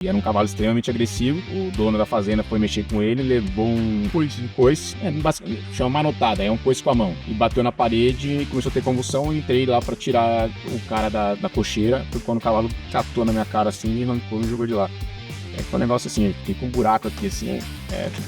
E era um cavalo extremamente agressivo. O dono da fazenda foi mexer com ele, levou um coice, basicamente chama manotada, é um coice com a mão. E bateu na parede e começou a ter convulsão. E entrei lá pra tirar o cara da cocheira. Foi quando o cavalo catou na minha cara assim e arrancou e jogou de lá. Foi um negócio assim, fiquei com um buraco aqui assim,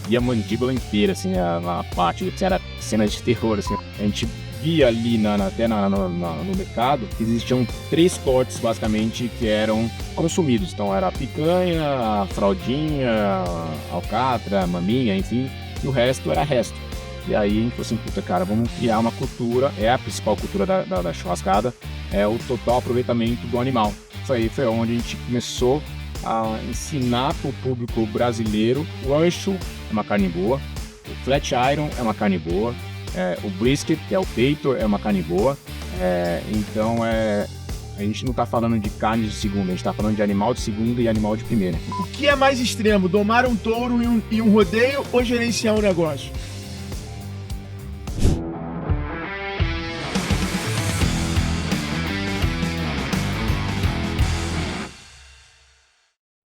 via a mandíbula inteira, assim, na parte, era cena de terror, assim. A gente via ali até no mercado que existiam 3 cortes basicamente que eram consumidos. Então era a picanha, a fraldinha, a alcatra, a maminha, enfim, e o resto era resto. E aí a gente falou assim, puta cara, vamos criar uma cultura, é a principal cultura da churrascada, é o total aproveitamento do animal. Isso aí foi onde a gente começou a ensinar para o público brasileiro: o ancho é uma carne boa, o flat iron é uma carne boa, o brisket, que é o peito, é uma carne boa. Então a gente não está falando de carne de segunda, a gente está falando de animal de segunda e animal de primeira. O que é mais extremo, domar um touro e um rodeio ou gerenciar um negócio?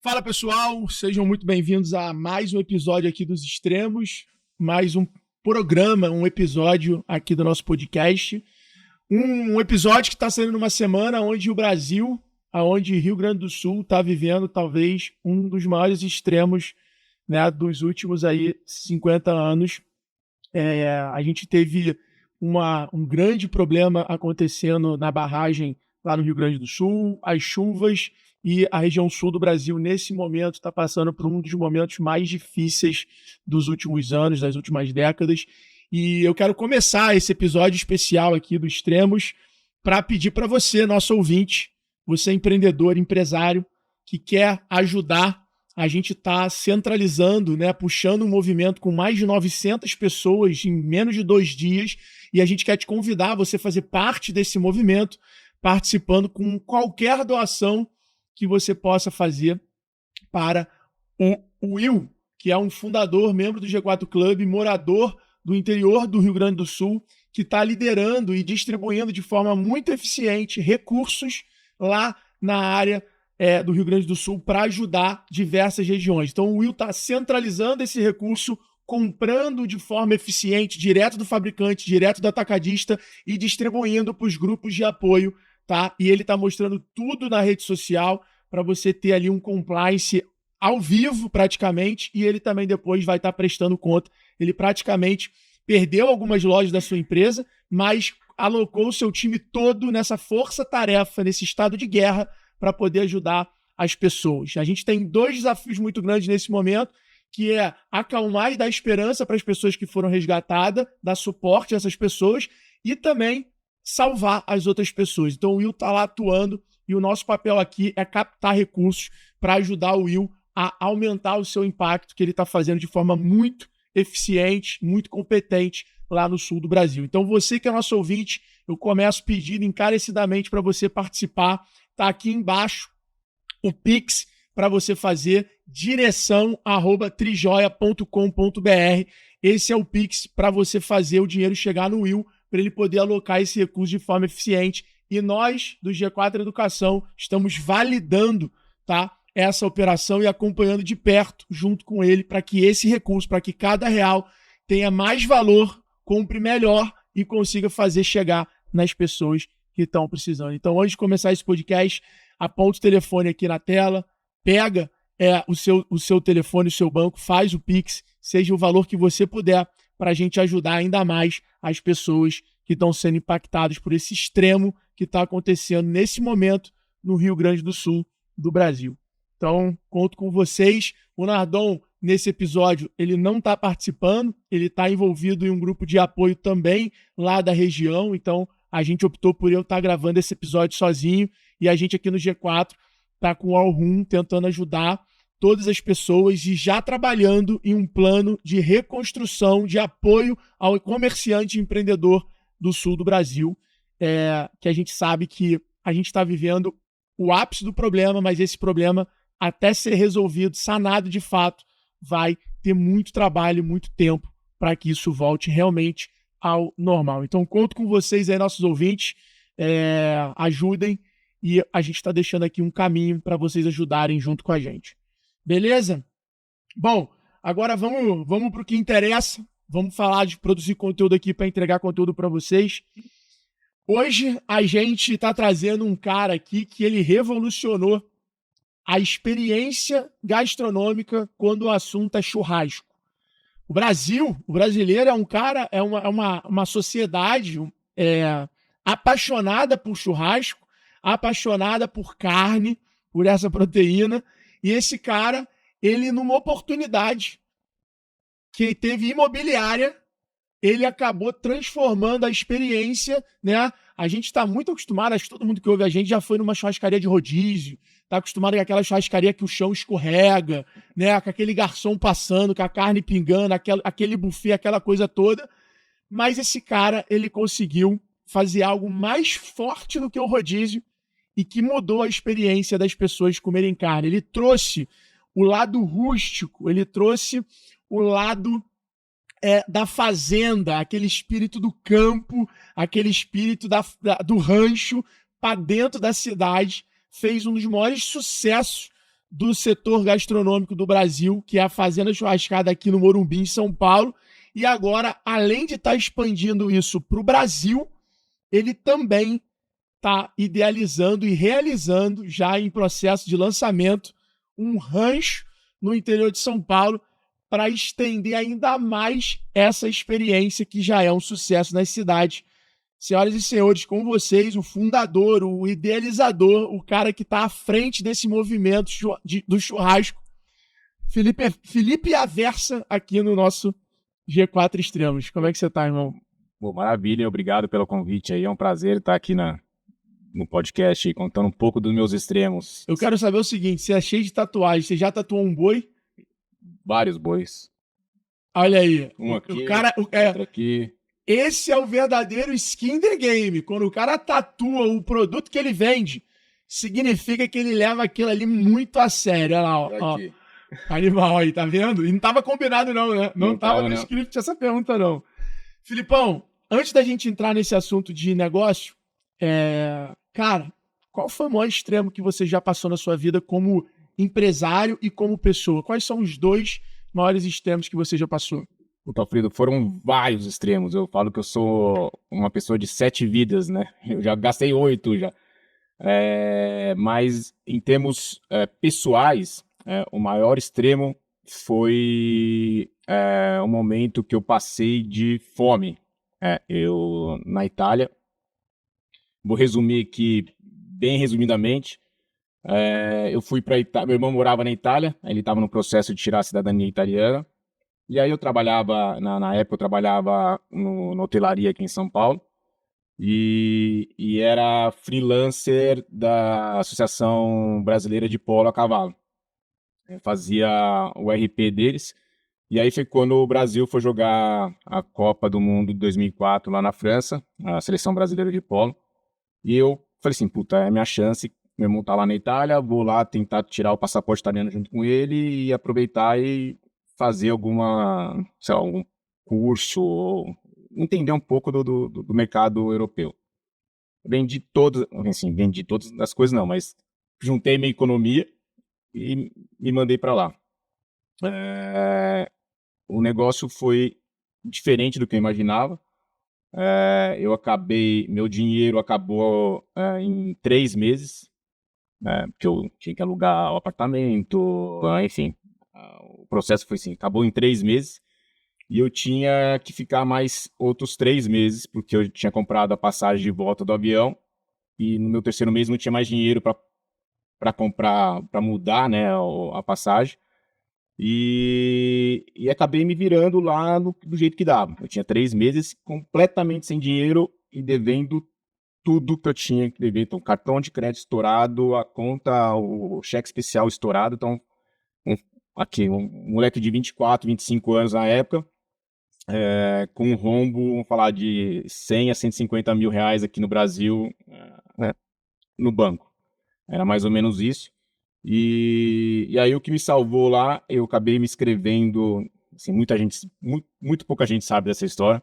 Fala pessoal, sejam muito bem-vindos a mais um episódio aqui dos Extremos, mais um programa, um episódio aqui do nosso podcast. Um episódio que está saindo numa semana onde o Brasil, onde Rio Grande do Sul está vivendo talvez um dos maiores extremos, né, dos últimos aí 50 anos. A gente teve um grande problema acontecendo na barragem lá no Rio Grande do Sul, as chuvas, e a região sul do Brasil, nesse momento, está passando por um dos momentos mais difíceis dos últimos anos, das últimas décadas. E eu quero começar esse episódio especial aqui do Extremos para pedir para você, nosso ouvinte, você empreendedor, empresário, que quer ajudar. A gente está centralizando, né, puxando um movimento com mais de 900 pessoas em menos de 2 dias, e a gente quer te convidar a você fazer parte desse movimento, participando com qualquer doação que você possa fazer para o Will, que é um fundador, membro do G4 Club, morador do interior do Rio Grande do Sul, que está liderando e distribuindo de forma muito eficiente recursos lá na área do Rio Grande do Sul para ajudar diversas regiões. Então o Will está centralizando esse recurso, comprando de forma eficiente, direto do fabricante, direto do atacadista e distribuindo para os grupos de apoio, tá? E ele está mostrando tudo na rede social para você ter ali um compliance ao vivo praticamente, e ele também depois vai estar prestando conta. Ele praticamente perdeu algumas lojas da sua empresa, mas alocou o seu time todo nessa força-tarefa, nesse estado de guerra, para poder ajudar as pessoas. A gente tem 2 desafios muito grandes nesse momento, que é acalmar e dar esperança para as pessoas que foram resgatadas, dar suporte a essas pessoas e também salvar as outras pessoas. Então o Will está lá atuando e o nosso papel aqui é captar recursos para ajudar o Will a aumentar o seu impacto, que ele está fazendo de forma muito eficiente, muito competente lá no sul do Brasil. Então você que é nosso ouvinte, eu começo pedindo encarecidamente para você participar. Está aqui embaixo o Pix para você fazer, direção@trijoia.com.br. Esse é o Pix para você fazer o dinheiro chegar no Will, para ele poder alocar esse recurso de forma eficiente. E nós, do G4 Educação, estamos validando, tá, essa operação e acompanhando de perto, junto com ele, para que esse recurso, para que cada real tenha mais valor, compre melhor e consiga fazer chegar nas pessoas que estão precisando. Então, antes de começar esse podcast, aponta o telefone aqui na tela, pega o seu telefone, o seu banco, faz o Pix, seja o valor que você puder, para a gente ajudar ainda mais as pessoas que estão sendo impactadas por esse extremo que está acontecendo nesse momento no Rio Grande do Sul do Brasil. Então, conto com vocês. O Nardon, nesse episódio, ele não está participando, ele está envolvido em um grupo de apoio também lá da região, então a gente optou por eu estar gravando esse episódio sozinho, e a gente aqui no G4 está com o All Room tentando ajudar todas as pessoas e já trabalhando em um plano de reconstrução, de apoio ao comerciante e empreendedor do sul do Brasil, que a gente sabe que a gente está vivendo o ápice do problema, mas esse problema, até ser resolvido, sanado de fato, vai ter muito trabalho, muito tempo para que isso volte realmente ao normal. Então, conto com vocês aí, nossos ouvintes, ajudem, e a gente está deixando aqui um caminho para vocês ajudarem junto com a gente. Beleza? Bom, agora vamos para o que interessa. Vamos falar de produzir conteúdo aqui para entregar conteúdo para vocês. Hoje a gente está trazendo um cara aqui que ele revolucionou a experiência gastronômica quando o assunto é churrasco. O brasileiro é um cara, é uma sociedade apaixonada por churrasco, apaixonada por carne, por essa proteína. E esse cara, ele numa oportunidade que teve imobiliária, ele acabou transformando a experiência, né? A gente está muito acostumado, acho que todo mundo que ouve a gente já foi numa churrascaria de rodízio, está acostumado com aquela churrascaria que o chão escorrega, né? Com aquele garçom passando, com a carne pingando, aquele buffet, aquela coisa toda. Mas esse cara, ele conseguiu fazer algo mais forte do que o rodízio e que mudou a experiência das pessoas comerem carne. Ele trouxe o lado rústico, ele trouxe o lado da fazenda, aquele espírito do campo, aquele espírito do rancho para dentro da cidade. Fez um dos maiores sucessos do setor gastronômico do Brasil, que é a Fazenda Churrascada aqui no Morumbi, em São Paulo. E agora, além de estar expandindo isso para o Brasil, ele também está idealizando e realizando, já em processo de lançamento, um rancho no interior de São Paulo para estender ainda mais essa experiência que já é um sucesso nas cidades. Senhoras e senhores, com vocês, o fundador, o idealizador, o cara que está à frente desse movimento do churrasco, Felipe Aversa, aqui no nosso G4 Extremos. Como é que você está, irmão? Bom, maravilha, obrigado pelo convite aí. É um prazer estar aqui no podcast contando um pouco dos meus extremos. Eu quero saber o seguinte, você é cheio de tatuagem, você já tatuou um boi? Vários bois. Olha aí. Um aqui, outro aqui. Esse é o verdadeiro skin the game. Quando o cara tatua o produto que ele vende, significa que ele leva aquilo ali muito a sério. Olha lá, ó. Animal aí, tá vendo? E não tava combinado não, né? Não tava no script essa pergunta não. Filipão, antes da gente entrar nesse assunto de negócio, cara, qual foi o maior extremo que você já passou na sua vida como empresário e como pessoa? Quais são os dois maiores extremos que você já passou? Puta, Alfredo, foram vários extremos. Eu falo que eu sou uma pessoa de 7 vidas, né? Eu já gastei 8 já. Mas em termos pessoais, o maior extremo foi o momento que eu passei de fome. Eu, na Itália, vou resumir aqui bem resumidamente, eu fui para Itália, meu irmão morava na Itália, ele estava no processo de tirar a cidadania italiana, e aí eu trabalhava, na época eu trabalhava na hotelaria aqui em São Paulo, e era freelancer da Associação Brasileira de Polo a Cavalo. Eu fazia o RP deles, e aí foi quando o Brasil foi jogar a Copa do Mundo de 2004 lá na França, a Seleção Brasileira de Polo, e eu falei assim, puta, é a minha chance, meu irmão tá lá na Itália, vou lá tentar tirar o passaporte italiano junto com ele e aproveitar e fazer algum curso, ou entender um pouco do mercado europeu. Vendi todas as coisas não, mas juntei minha economia e me mandei para lá. O negócio foi diferente do que eu imaginava. Meu dinheiro acabou em 3 meses, porque eu tinha que alugar o apartamento, enfim. O processo foi assim, acabou em 3 meses e eu tinha que ficar mais outros 3 meses, porque eu tinha comprado a passagem de volta do avião e no meu terceiro mês não tinha mais dinheiro para comprar, para mudar, né, a passagem. E acabei me virando lá do jeito que dava. Eu tinha 3 meses completamente sem dinheiro e devendo tudo que eu tinha que dever. Então, cartão de crédito estourado, a conta, o cheque especial estourado. Então, um moleque de 24, 25 anos na época, com um rombo, vamos falar, de 100 a 150 mil reais aqui no Brasil, no banco. Era mais ou menos isso. E aí o que me salvou lá, eu acabei me inscrevendo, assim, muito pouca gente sabe dessa história,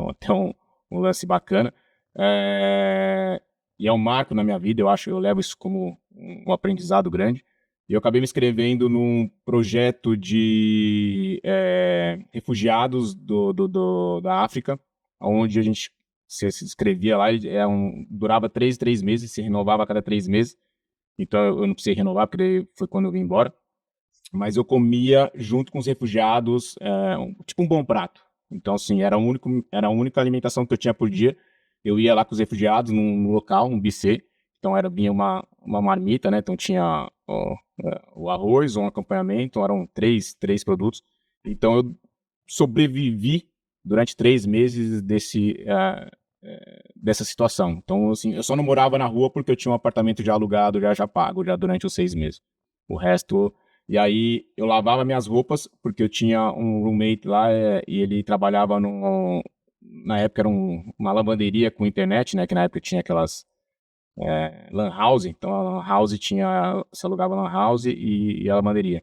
até um lance bacana, e é um marco na minha vida, eu levo isso como um aprendizado grande. E eu acabei me inscrevendo num projeto de refugiados da África, onde a gente se inscrevia lá, durava 3 meses, se renovava a cada 3 meses. Então eu não precisei renovar, porque foi quando eu vim embora. Mas eu comia junto com os refugiados, tipo um bom prato. Então, assim, era a única alimentação que eu tinha por dia. Eu ia lá com os refugiados num local, um buffet. Então vinha uma marmita, né? Então tinha o arroz, um acompanhamento, eram três produtos. Então eu sobrevivi durante 3 meses dessa situação. Então, assim, eu só não morava na rua porque eu tinha um apartamento já alugado, já pago, já durante os 6 meses. O resto... E aí eu lavava minhas roupas, porque eu tinha um roommate lá, e ele trabalhava na época era uma lavanderia com internet, né? Que na época tinha aquelas lan house. Então a lan house você alugava a lan house e a lavanderia.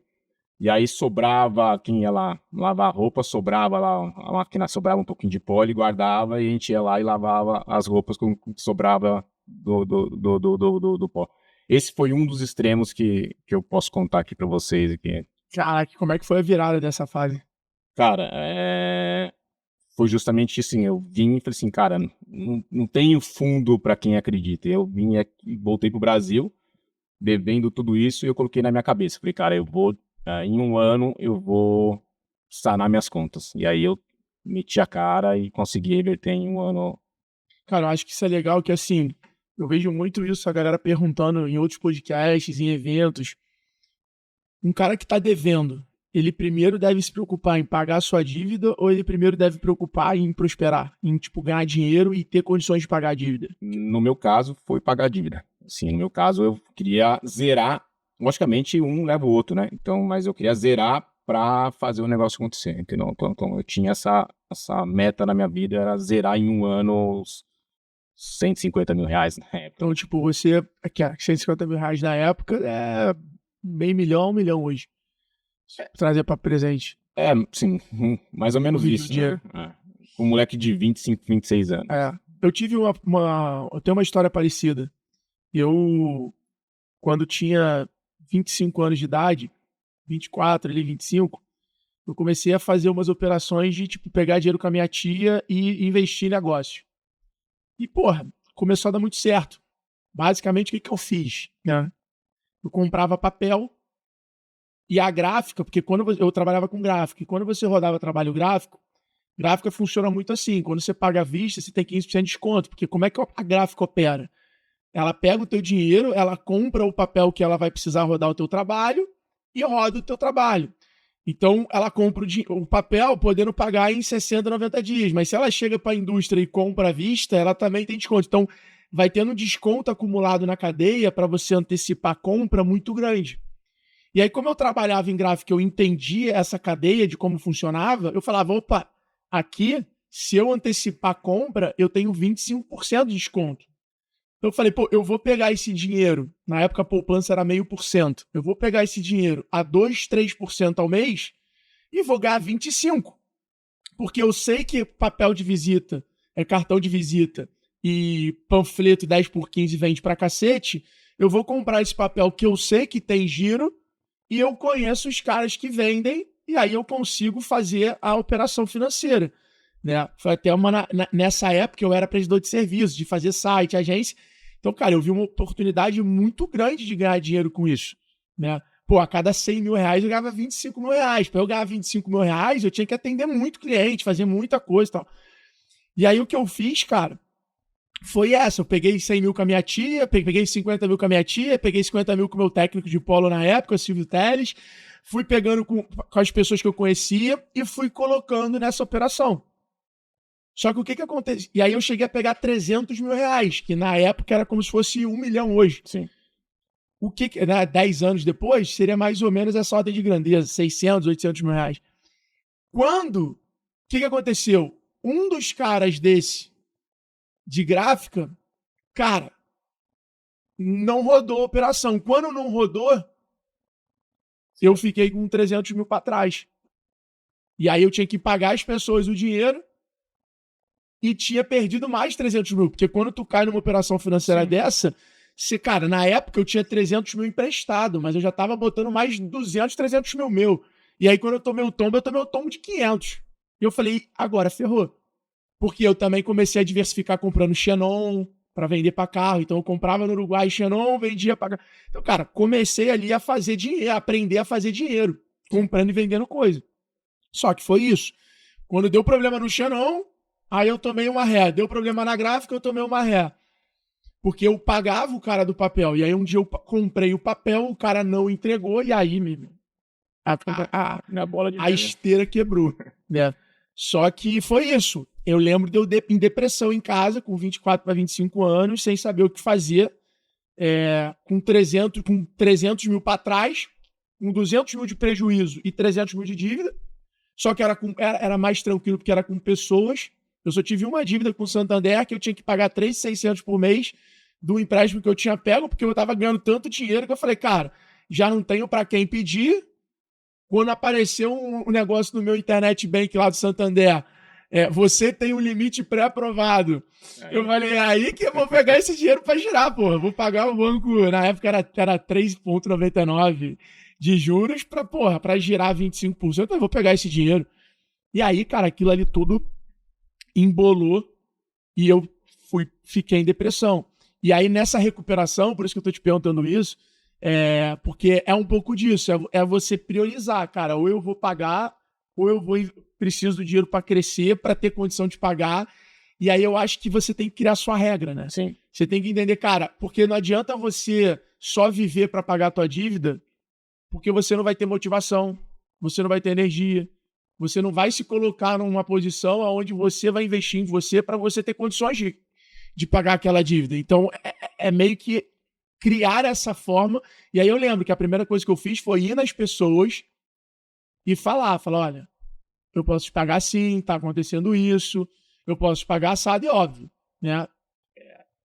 E aí sobrava, quem ia lá lavar a roupa, sobrava lá, a máquina sobrava um pouquinho de pó, ele guardava e a gente ia lá e lavava as roupas com o que sobrava do pó. Esse foi um dos extremos que eu posso contar aqui pra vocês aqui. Caraca, como é que foi a virada dessa fase? Cara, foi justamente assim, eu vim e falei assim, cara, não tenho fundo pra quem acredita. Eu vim aqui, voltei pro Brasil, devendo tudo isso, e eu coloquei na minha cabeça. Falei, cara, em um ano, eu vou sanar minhas contas. E aí eu meti a cara e consegui reverter em um ano. Cara, eu acho que isso é legal, que assim, eu vejo muito isso, a galera perguntando em outros podcasts, em eventos. Um cara que tá devendo, ele primeiro deve se preocupar em pagar a sua dívida, ou ele primeiro deve se preocupar em prosperar, em, tipo, ganhar dinheiro e ter condições de pagar a dívida? No meu caso, foi pagar a dívida. Assim, no meu caso, eu queria zerar. Logicamente, um leva o outro, né? Então, mas eu queria zerar para fazer o negócio acontecer, entendeu? Então eu tinha essa meta na minha vida, era zerar em um ano os R$ 150.000 na época. Então, tipo, você, aqui, R$ 150.000 na época é meio milhão, 1 milhão hoje. Trazer para presente. Sim, mais ou menos isso, Dinheiro. né? Um moleque de 25, 26 anos. Eu tive eu tenho uma história parecida. Eu, quando tinha 25 anos de idade, 24, ali, 25, eu comecei a fazer umas operações de, tipo, pegar dinheiro com a minha tia e investir em negócio. E, porra, começou a dar muito certo. Basicamente, o que eu fiz? Né? Eu comprava papel e a gráfica, porque quando eu trabalhava com gráfica, e quando você rodava trabalho gráfica funciona muito assim. Quando você paga à vista, você tem 15% de desconto, porque como é que a gráfica opera? Ela pega o teu dinheiro, ela compra o papel que ela vai precisar rodar o teu trabalho e roda o teu trabalho. Então, ela compra o papel podendo pagar em 60, 90 dias. Mas se ela chega para a indústria e compra à vista, ela também tem desconto. Então, vai tendo desconto acumulado na cadeia para você antecipar a compra muito grande. E aí, como eu trabalhava em gráfica, eu entendia essa cadeia de como funcionava, eu falava, opa, aqui, se eu antecipar a compra, eu tenho 25% de desconto. Então eu falei, pô, eu vou pegar esse dinheiro, na época a poupança era 0,5%, eu vou pegar esse dinheiro a 2, 3% ao mês e vou ganhar 25%. Porque eu sei que papel de visita, cartão de visita e panfleto 10 por 15 vende pra cacete, eu vou comprar esse papel que eu sei que tem giro e eu conheço os caras que vendem e aí eu consigo fazer a operação financeira. Né? Foi até nessa época eu era prestador de serviço, de fazer site, agência. Então, cara, eu vi uma oportunidade muito grande de ganhar dinheiro com isso, né? Pô, a cada R$ 100.000 eu ganhava R$ 25.000. Para eu ganhar R$ 25.000, eu tinha que atender muito cliente, fazer muita coisa e tal. E aí o que eu fiz, cara, foi essa. Eu peguei 100 mil com a minha tia, peguei 50 mil com a minha tia, peguei 50 mil com o meu técnico de polo na época, Silvio Teles, fui pegando com as pessoas que eu conhecia e fui colocando nessa operação. Só que o que acontece? E aí eu cheguei a pegar R$ 300.000, que na época era como se fosse 1 milhão hoje. Sim. O que, né, 10 anos depois, seria mais ou menos essa ordem de grandeza, 600, 800 mil reais. Quando, o que aconteceu? Um dos caras desse, de gráfica, cara, não rodou a operação. Quando não rodou, eu fiquei com 300 mil para trás. E aí eu tinha que pagar as pessoas o dinheiro e tinha perdido mais 300 mil. Porque quando tu cai numa operação financeira dessa, Cara, na época eu tinha 300 mil emprestado, mas eu já tava botando mais 200, 300 mil meu. E aí quando eu tomei o tombo de 500. E eu falei, agora ferrou. Porque eu também comecei a diversificar comprando Xenon para vender para carro. Então eu comprava no Uruguai Xenon, vendia para carro. Então, cara, comecei ali a fazer dinheiro, a aprender a fazer dinheiro, comprando e vendendo coisa. Só que foi isso. Quando deu problema no Xenon, aí eu tomei uma ré. Deu problema na gráfica, eu tomei uma ré. Porque eu pagava o cara do papel. E aí um dia eu comprei o papel, o cara não entregou, e aí, minha bola de a esteira quebrou. Né? Só que foi isso. Eu lembro de eu em depressão em casa, com 24 para 25 anos, sem saber o que fazer, com 300 mil para trás, com 200 mil de prejuízo e 300 mil de dívida. Só que era mais tranquilo porque era com pessoas. Eu só tive uma dívida com o Santander que eu tinha que pagar 3.600 por mês do empréstimo que eu tinha pego, porque eu estava ganhando tanto dinheiro que eu falei, cara, já não tenho para quem pedir. Quando apareceu um negócio no meu internet bank lá do Santander, você tem um limite pré-aprovado. Eu falei, aí que eu vou pegar esse dinheiro para girar, porra. Vou pagar o banco, na época era 3,99 de juros para girar 25%. Eu vou pegar esse dinheiro. E aí, cara, aquilo ali tudo embolou e eu fiquei em depressão. E aí, nessa recuperação, por isso que eu tô te perguntando isso, porque é um pouco disso, é você priorizar, cara, ou eu vou pagar, ou eu preciso do dinheiro para crescer, para ter condição de pagar, e aí eu acho que você tem que criar sua regra, né? Sim. Você tem que entender, cara, porque não adianta você só viver para pagar a tua dívida, porque você não vai ter motivação, você não vai ter energia, você não vai se colocar numa posição onde você vai investir em você para você ter condições de pagar aquela dívida. Então, é meio que criar essa forma. E aí eu lembro que a primeira coisa que eu fiz foi ir nas pessoas e falar, olha, eu posso te pagar assim, tá acontecendo isso, eu posso te pagar assado, e óbvio, né?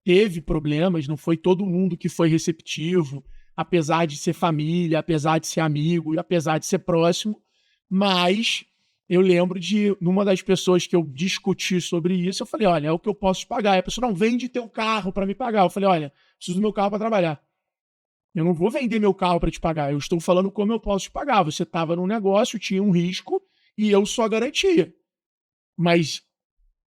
Teve problemas, não foi todo mundo que foi receptivo, apesar de ser família, apesar de ser amigo, e apesar de ser próximo, mas eu lembro de, numa das pessoas que eu discuti sobre isso, eu falei, olha, é o que eu posso te pagar. E a pessoa, não, vende teu carro para me pagar. Eu falei, olha, preciso do meu carro para trabalhar. Eu não vou vender meu carro para te pagar. Eu estou falando como eu posso te pagar. Você estava num negócio, tinha um risco e eu só garantia. Mas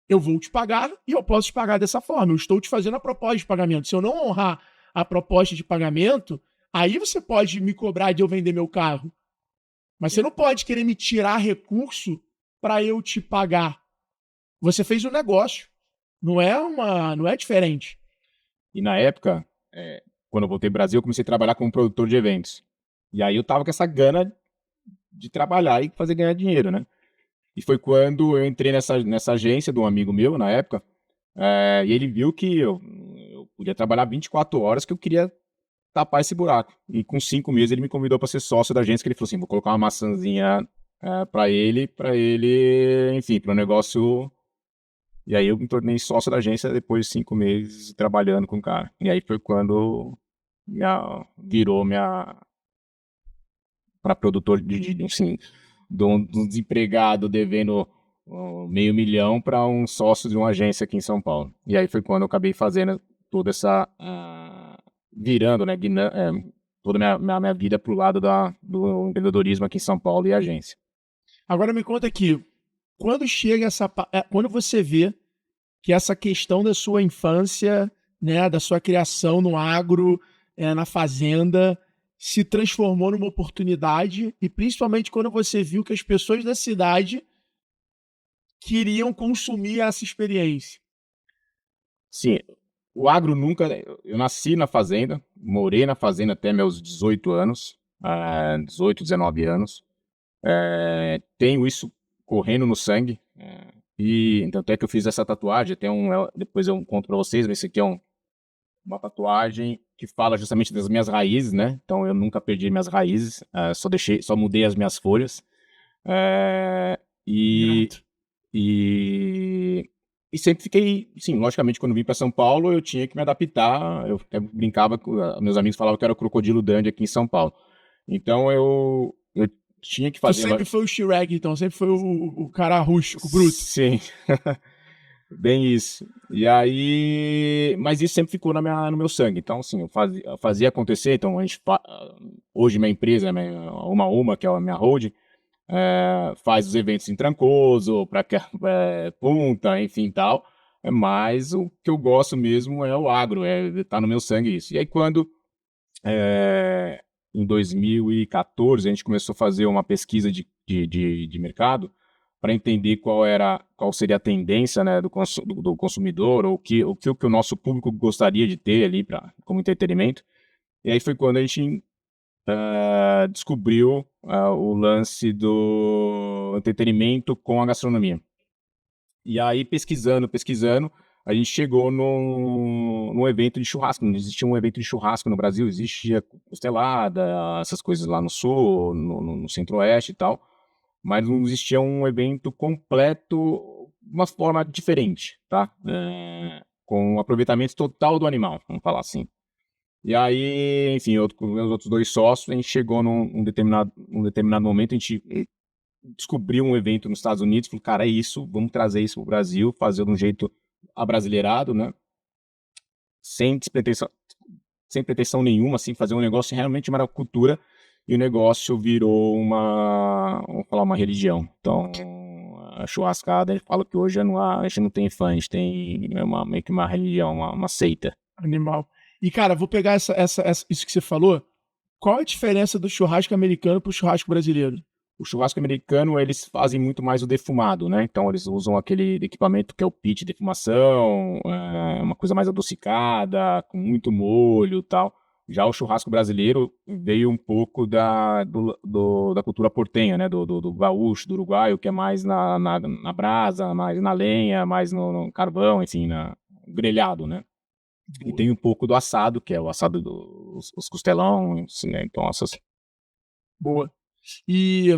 eu vou te pagar e eu posso te pagar dessa forma. Eu estou te fazendo a proposta de pagamento. Se eu não honrar a proposta de pagamento, aí você pode me cobrar de eu vender meu carro. Mas você não pode querer me tirar recurso para eu te pagar. Você fez um negócio. Não é diferente. E na época, quando eu voltei ao Brasil, eu comecei a trabalhar como produtor de eventos. E aí eu tava com essa gana de trabalhar e fazer ganhar dinheiro, né? E foi quando eu entrei nessa agência de um amigo meu, na época, e ele viu que eu podia trabalhar 24 horas, que eu queria tapar esse buraco. E com 5 meses ele me convidou para ser sócio da agência, que ele falou assim, vou colocar uma maçãzinha para ele, enfim, para o negócio. E aí eu me tornei sócio da agência depois de 5 meses trabalhando com o cara. E aí foi quando virou para produtor assim, de um desempregado devendo $500.000 para um sócio de uma agência aqui em São Paulo. E aí foi quando eu acabei fazendo toda essa virando, né, toda a minha vida pro lado do empreendedorismo aqui em São Paulo e agência. Agora me conta aqui, quando você vê que essa questão da sua infância, né, da sua criação no agro, na fazenda, se transformou numa oportunidade, e principalmente quando você viu que as pessoas da cidade queriam consumir essa experiência. Sim, o agro nunca... Eu nasci na fazenda, morei na fazenda até meus 18 anos, 18, 19 anos. Tenho isso correndo no sangue, e então até que eu fiz essa tatuagem, depois eu conto para vocês, mas esse aqui é uma tatuagem que fala justamente das minhas raízes, né? Então eu nunca perdi minhas raízes, só mudei as minhas folhas. E sempre fiquei, sim, logicamente, quando vim para São Paulo, eu tinha que me adaptar. Eu até brincava, meus amigos falavam que eu era o Crocodilo Dundee aqui em São Paulo. Então eu tinha que fazer... Tu sempre foi o Shrek, então, sempre foi o cara rústico, bruto. Sim. Bem isso. E aí, mas isso sempre ficou no meu sangue. Então, assim, eu fazia acontecer. Então, hoje minha empresa, uma que é a minha holding, faz os eventos em Trancoso, para Punta, enfim, tal. Mas o que eu gosto mesmo é o agro, tá no meu sangue isso. E aí, quando é, em 2014 a gente começou a fazer uma pesquisa de mercado para entender qual seria a tendência, né, do consumidor, ou o que o nosso público gostaria de ter ali como entretenimento. E aí foi quando a gente descobriu o lance do entretenimento com a gastronomia. E aí, pesquisando, a gente chegou num evento de churrasco. Não existia um evento de churrasco no Brasil, existia costelada, essas coisas lá no sul, no centro-oeste e tal, mas não existia um evento completo, uma forma diferente, tá? Com um aproveitamento total do animal, vamos falar assim. E aí, enfim, com meus outros dois sócios, a gente chegou num determinado momento, a gente descobriu um evento nos Estados Unidos, falou, cara, é isso, vamos trazer isso pro Brasil, fazer de um jeito abrasileirado, né? Sem pretensão, sem pretensão nenhuma, assim, fazer um negócio realmente uma cultura, e o negócio virou vamos falar, uma religião. Então, a churrascada, ele fala que hoje a gente não tem fã, a gente tem meio que uma religião, uma seita. Animal. E, cara, vou pegar isso que você falou. Qual a diferença do churrasco americano pro churrasco brasileiro? O churrasco americano, eles fazem muito mais o defumado, né? Então, eles usam aquele equipamento que é o pit de defumação, uma coisa mais adocicada, com muito molho e tal. Já o churrasco brasileiro veio um pouco da cultura portenha, né? Do gaúcho, do uruguaio, que é mais na brasa, mais na lenha, mais no carvão, enfim, grelhado, né? E tem um pouco do assado, que é o assado dos costelão, assim, né? Então, Boa. E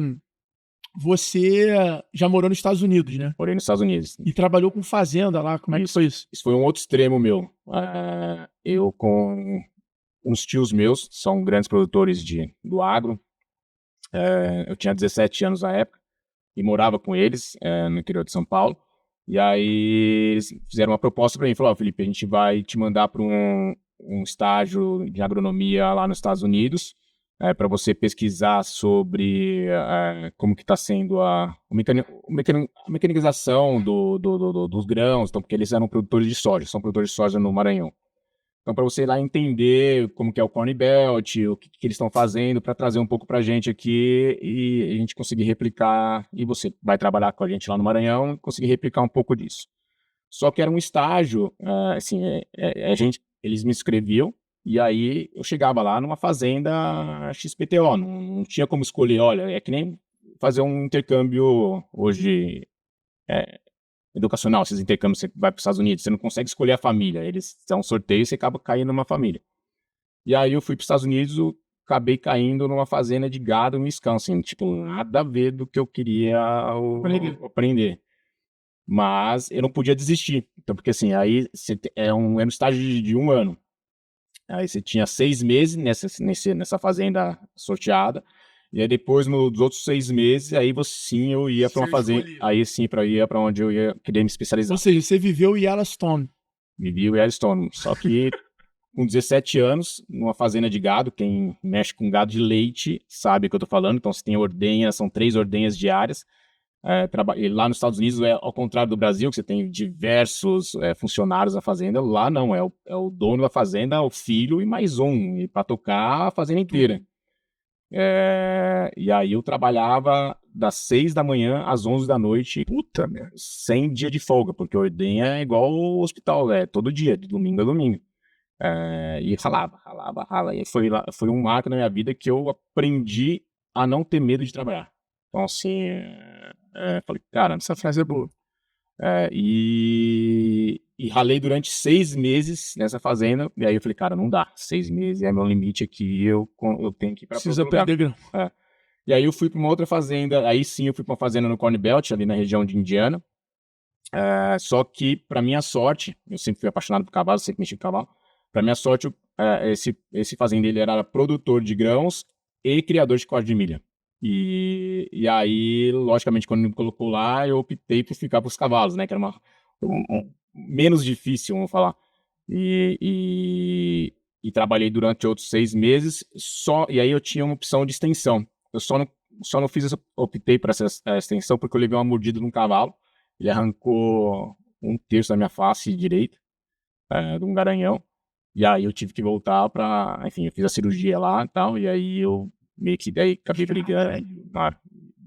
você já morou nos Estados Unidos, né? morei nos Estados Unidos. E trabalhou com fazenda lá. Como é que foi isso? Isso foi um outro extremo meu. Eu com uns tios meus, são grandes produtores do agro. Eu tinha 17 anos na época e morava com eles no interior de São Paulo. E aí eles fizeram uma proposta para mim. Falaram, Felipe, a gente vai te mandar para um estágio de agronomia lá nos Estados Unidos, para você pesquisar sobre como que está sendo a mecanização dos grãos, então, porque eles eram produtores de soja, são produtores de soja no Maranhão. Então, para você ir lá entender como que é o Corn Belt, o que eles estão fazendo, para trazer um pouco para a gente aqui e a gente conseguir replicar, e você vai trabalhar com a gente lá no Maranhão e conseguir replicar um pouco disso. Só que era um estágio, assim, eles me inscreviam, e aí eu chegava lá numa fazenda XPTO, não tinha como escolher, olha, é que nem fazer um intercâmbio hoje educacional, esses intercâmbios, você vai para os Estados Unidos, você não consegue escolher a família, eles são um sorteio e você acaba caindo numa família. E aí eu fui para os Estados Unidos, eu acabei caindo numa fazenda de gado no Wisconsin, tipo, nada a ver do que eu queria aprender. Mas eu não podia desistir. Então, porque assim, aí era um estágio de um ano. Aí você tinha 6 meses nessa fazenda sorteada. E aí depois, nos outros 6 meses, aí sim eu ia para uma fazenda. Aí sim, ia para onde eu ia querer me especializar. Ou seja, você viveu Yellowstone. Vivi o Yellowstone. Só que com 17 anos, numa fazenda de gado, quem mexe com gado de leite sabe o que eu tô falando. Então, você tem ordenhas, são 3 ordenhas diárias. E lá nos Estados Unidos, ao contrário do Brasil, que você tem diversos funcionários da fazenda, lá não, é o dono da fazenda, o filho e mais um, e para tocar a fazenda inteira. E aí eu trabalhava das 6 da manhã às 11 da noite, puta, sem dia de folga, porque a ordenha é igual o hospital, todo dia, de domingo a domingo. E ralava. E foi um marco na minha vida que eu aprendi a não ter medo de trabalhar. Então, assim, falei, cara, essa frase é boa. E ralei durante 6 meses nessa fazenda. E aí eu falei, cara, não dá. 6 meses é meu limite aqui. Eu tenho que ir para Precisa perder grão. E aí eu fui para uma outra fazenda. Aí sim eu fui para uma fazenda no Corn Belt, ali na região de Indiana. Só que, para minha sorte, eu sempre fui apaixonado por cavalo, sempre mexi com cavalo. Para minha sorte, esse fazendeiro era produtor de grãos e criador de corte de milha. E aí, logicamente, quando ele me colocou lá, eu optei por ficar para os cavalos, né? Que era uma menos difícil, vamos falar. E trabalhei durante outros 6 meses, e aí eu tinha uma opção de extensão. Eu só não optei por essa extensão porque eu levei uma mordida num cavalo. Ele arrancou um terço da minha face direita, de um garanhão. E aí eu tive que voltar enfim, eu fiz a cirurgia lá e tal, e aí eu meio que daí acabei brigando.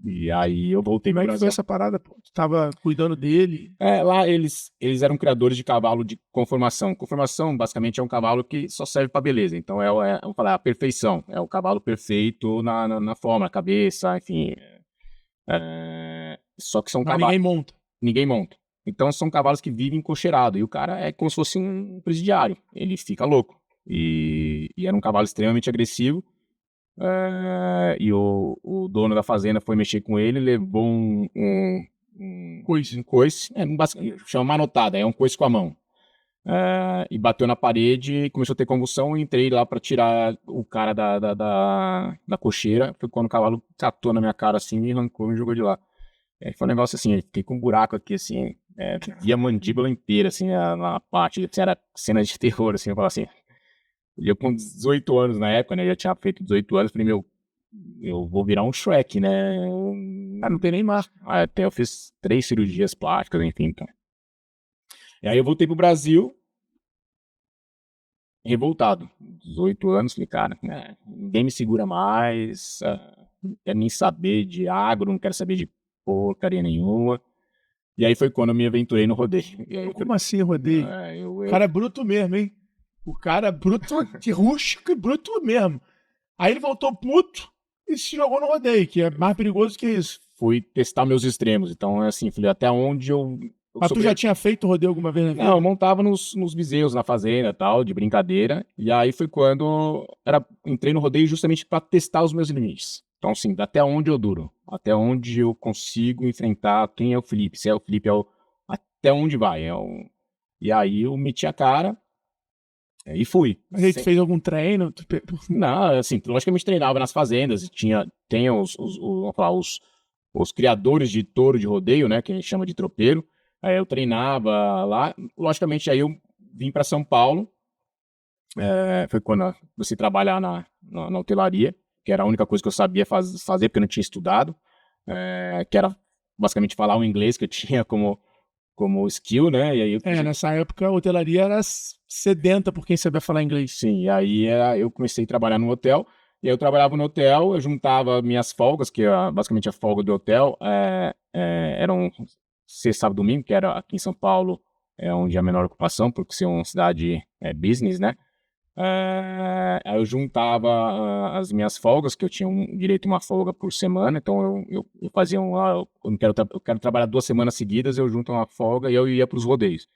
E aí eu voltei Como pro é que foi Brasil. essa parada, pô? Tu tava cuidando dele? Lá eles eram criadores de cavalo de conformação. Conformação, basicamente, é um cavalo que só serve para beleza. Então, vamos falar, a perfeição. É o cavalo perfeito na forma, na cabeça, enfim. Só que são Mas cavalos... ninguém monta. Ninguém monta. Então, são cavalos que vivem encocheirado. E o cara é como se fosse um presidiário. Ele fica louco. E era um cavalo extremamente agressivo. E o dono da fazenda foi mexer com ele, levou um coice, chama manotada, é um coice com a mão. E bateu na parede e começou a ter convulsão. E entrei lá pra tirar o cara da cocheira. Foi quando o cavalo catou na minha cara assim, me arrancou e me jogou de lá. Foi um negócio assim, fiquei com um buraco aqui assim, via a mandíbula inteira, assim, na parte, assim, era cena de terror, assim, eu falava assim. E eu com 18 anos na época, né, já tinha feito 18 anos, falei, eu vou virar um Shrek, né? Não tem nem marca. Até eu fiz 3 cirurgias plásticas, enfim, então. E aí eu voltei pro Brasil, revoltado. 18 anos, falei, cara, ninguém me segura mais, não quero nem saber de agro, não quero saber de porcaria nenhuma. E aí foi quando eu me aventurei no rodeio. Como assim, rodeio? O cara é bruto mesmo, hein? O cara é bruto, rústico e bruto mesmo. Aí ele voltou puto e se jogou no rodeio, que é mais perigoso que isso. Fui testar meus extremos. Então, assim, falei, até onde eu Mas tu já tinha feito rodeio alguma vez na vida? Não, eu montava nos bezerros na fazenda, tal, de brincadeira. E aí foi quando entrei no rodeio justamente para testar os meus limites. Então, assim, até onde eu duro, até onde eu consigo enfrentar quem é o Felipe. Se é o Felipe, até onde vai. E aí eu meti a cara e fui. Mas aí tu fez algum treino? Não, assim, logicamente treinava nas fazendas. Tem vamos falar, os criadores de touro de rodeio, né, que a gente chama de tropeiro. Aí eu treinava lá, logicamente aí eu vim para São Paulo, foi quando eu comecei a trabalhar na hotelaria, que era a única coisa que eu sabia fazer, porque eu não tinha estudado, que era basicamente falar o inglês que eu tinha como skill, né, e aí nessa época a hotelaria era sedenta por quem sabia falar inglês. Sim, e aí eu comecei a trabalhar no hotel, e aí eu trabalhava no hotel, eu juntava minhas folgas, que basicamente a folga do hotel, eram sexta, sábado, domingo, que era aqui em São Paulo, onde é a menor ocupação, porque ser uma cidade business, né? Aí eu juntava as minhas folgas, que eu tinha direito a uma folga por semana, então eu fazia eu quero trabalhar 2 semanas seguidas, eu junto uma folga e eu ia para os rodeios.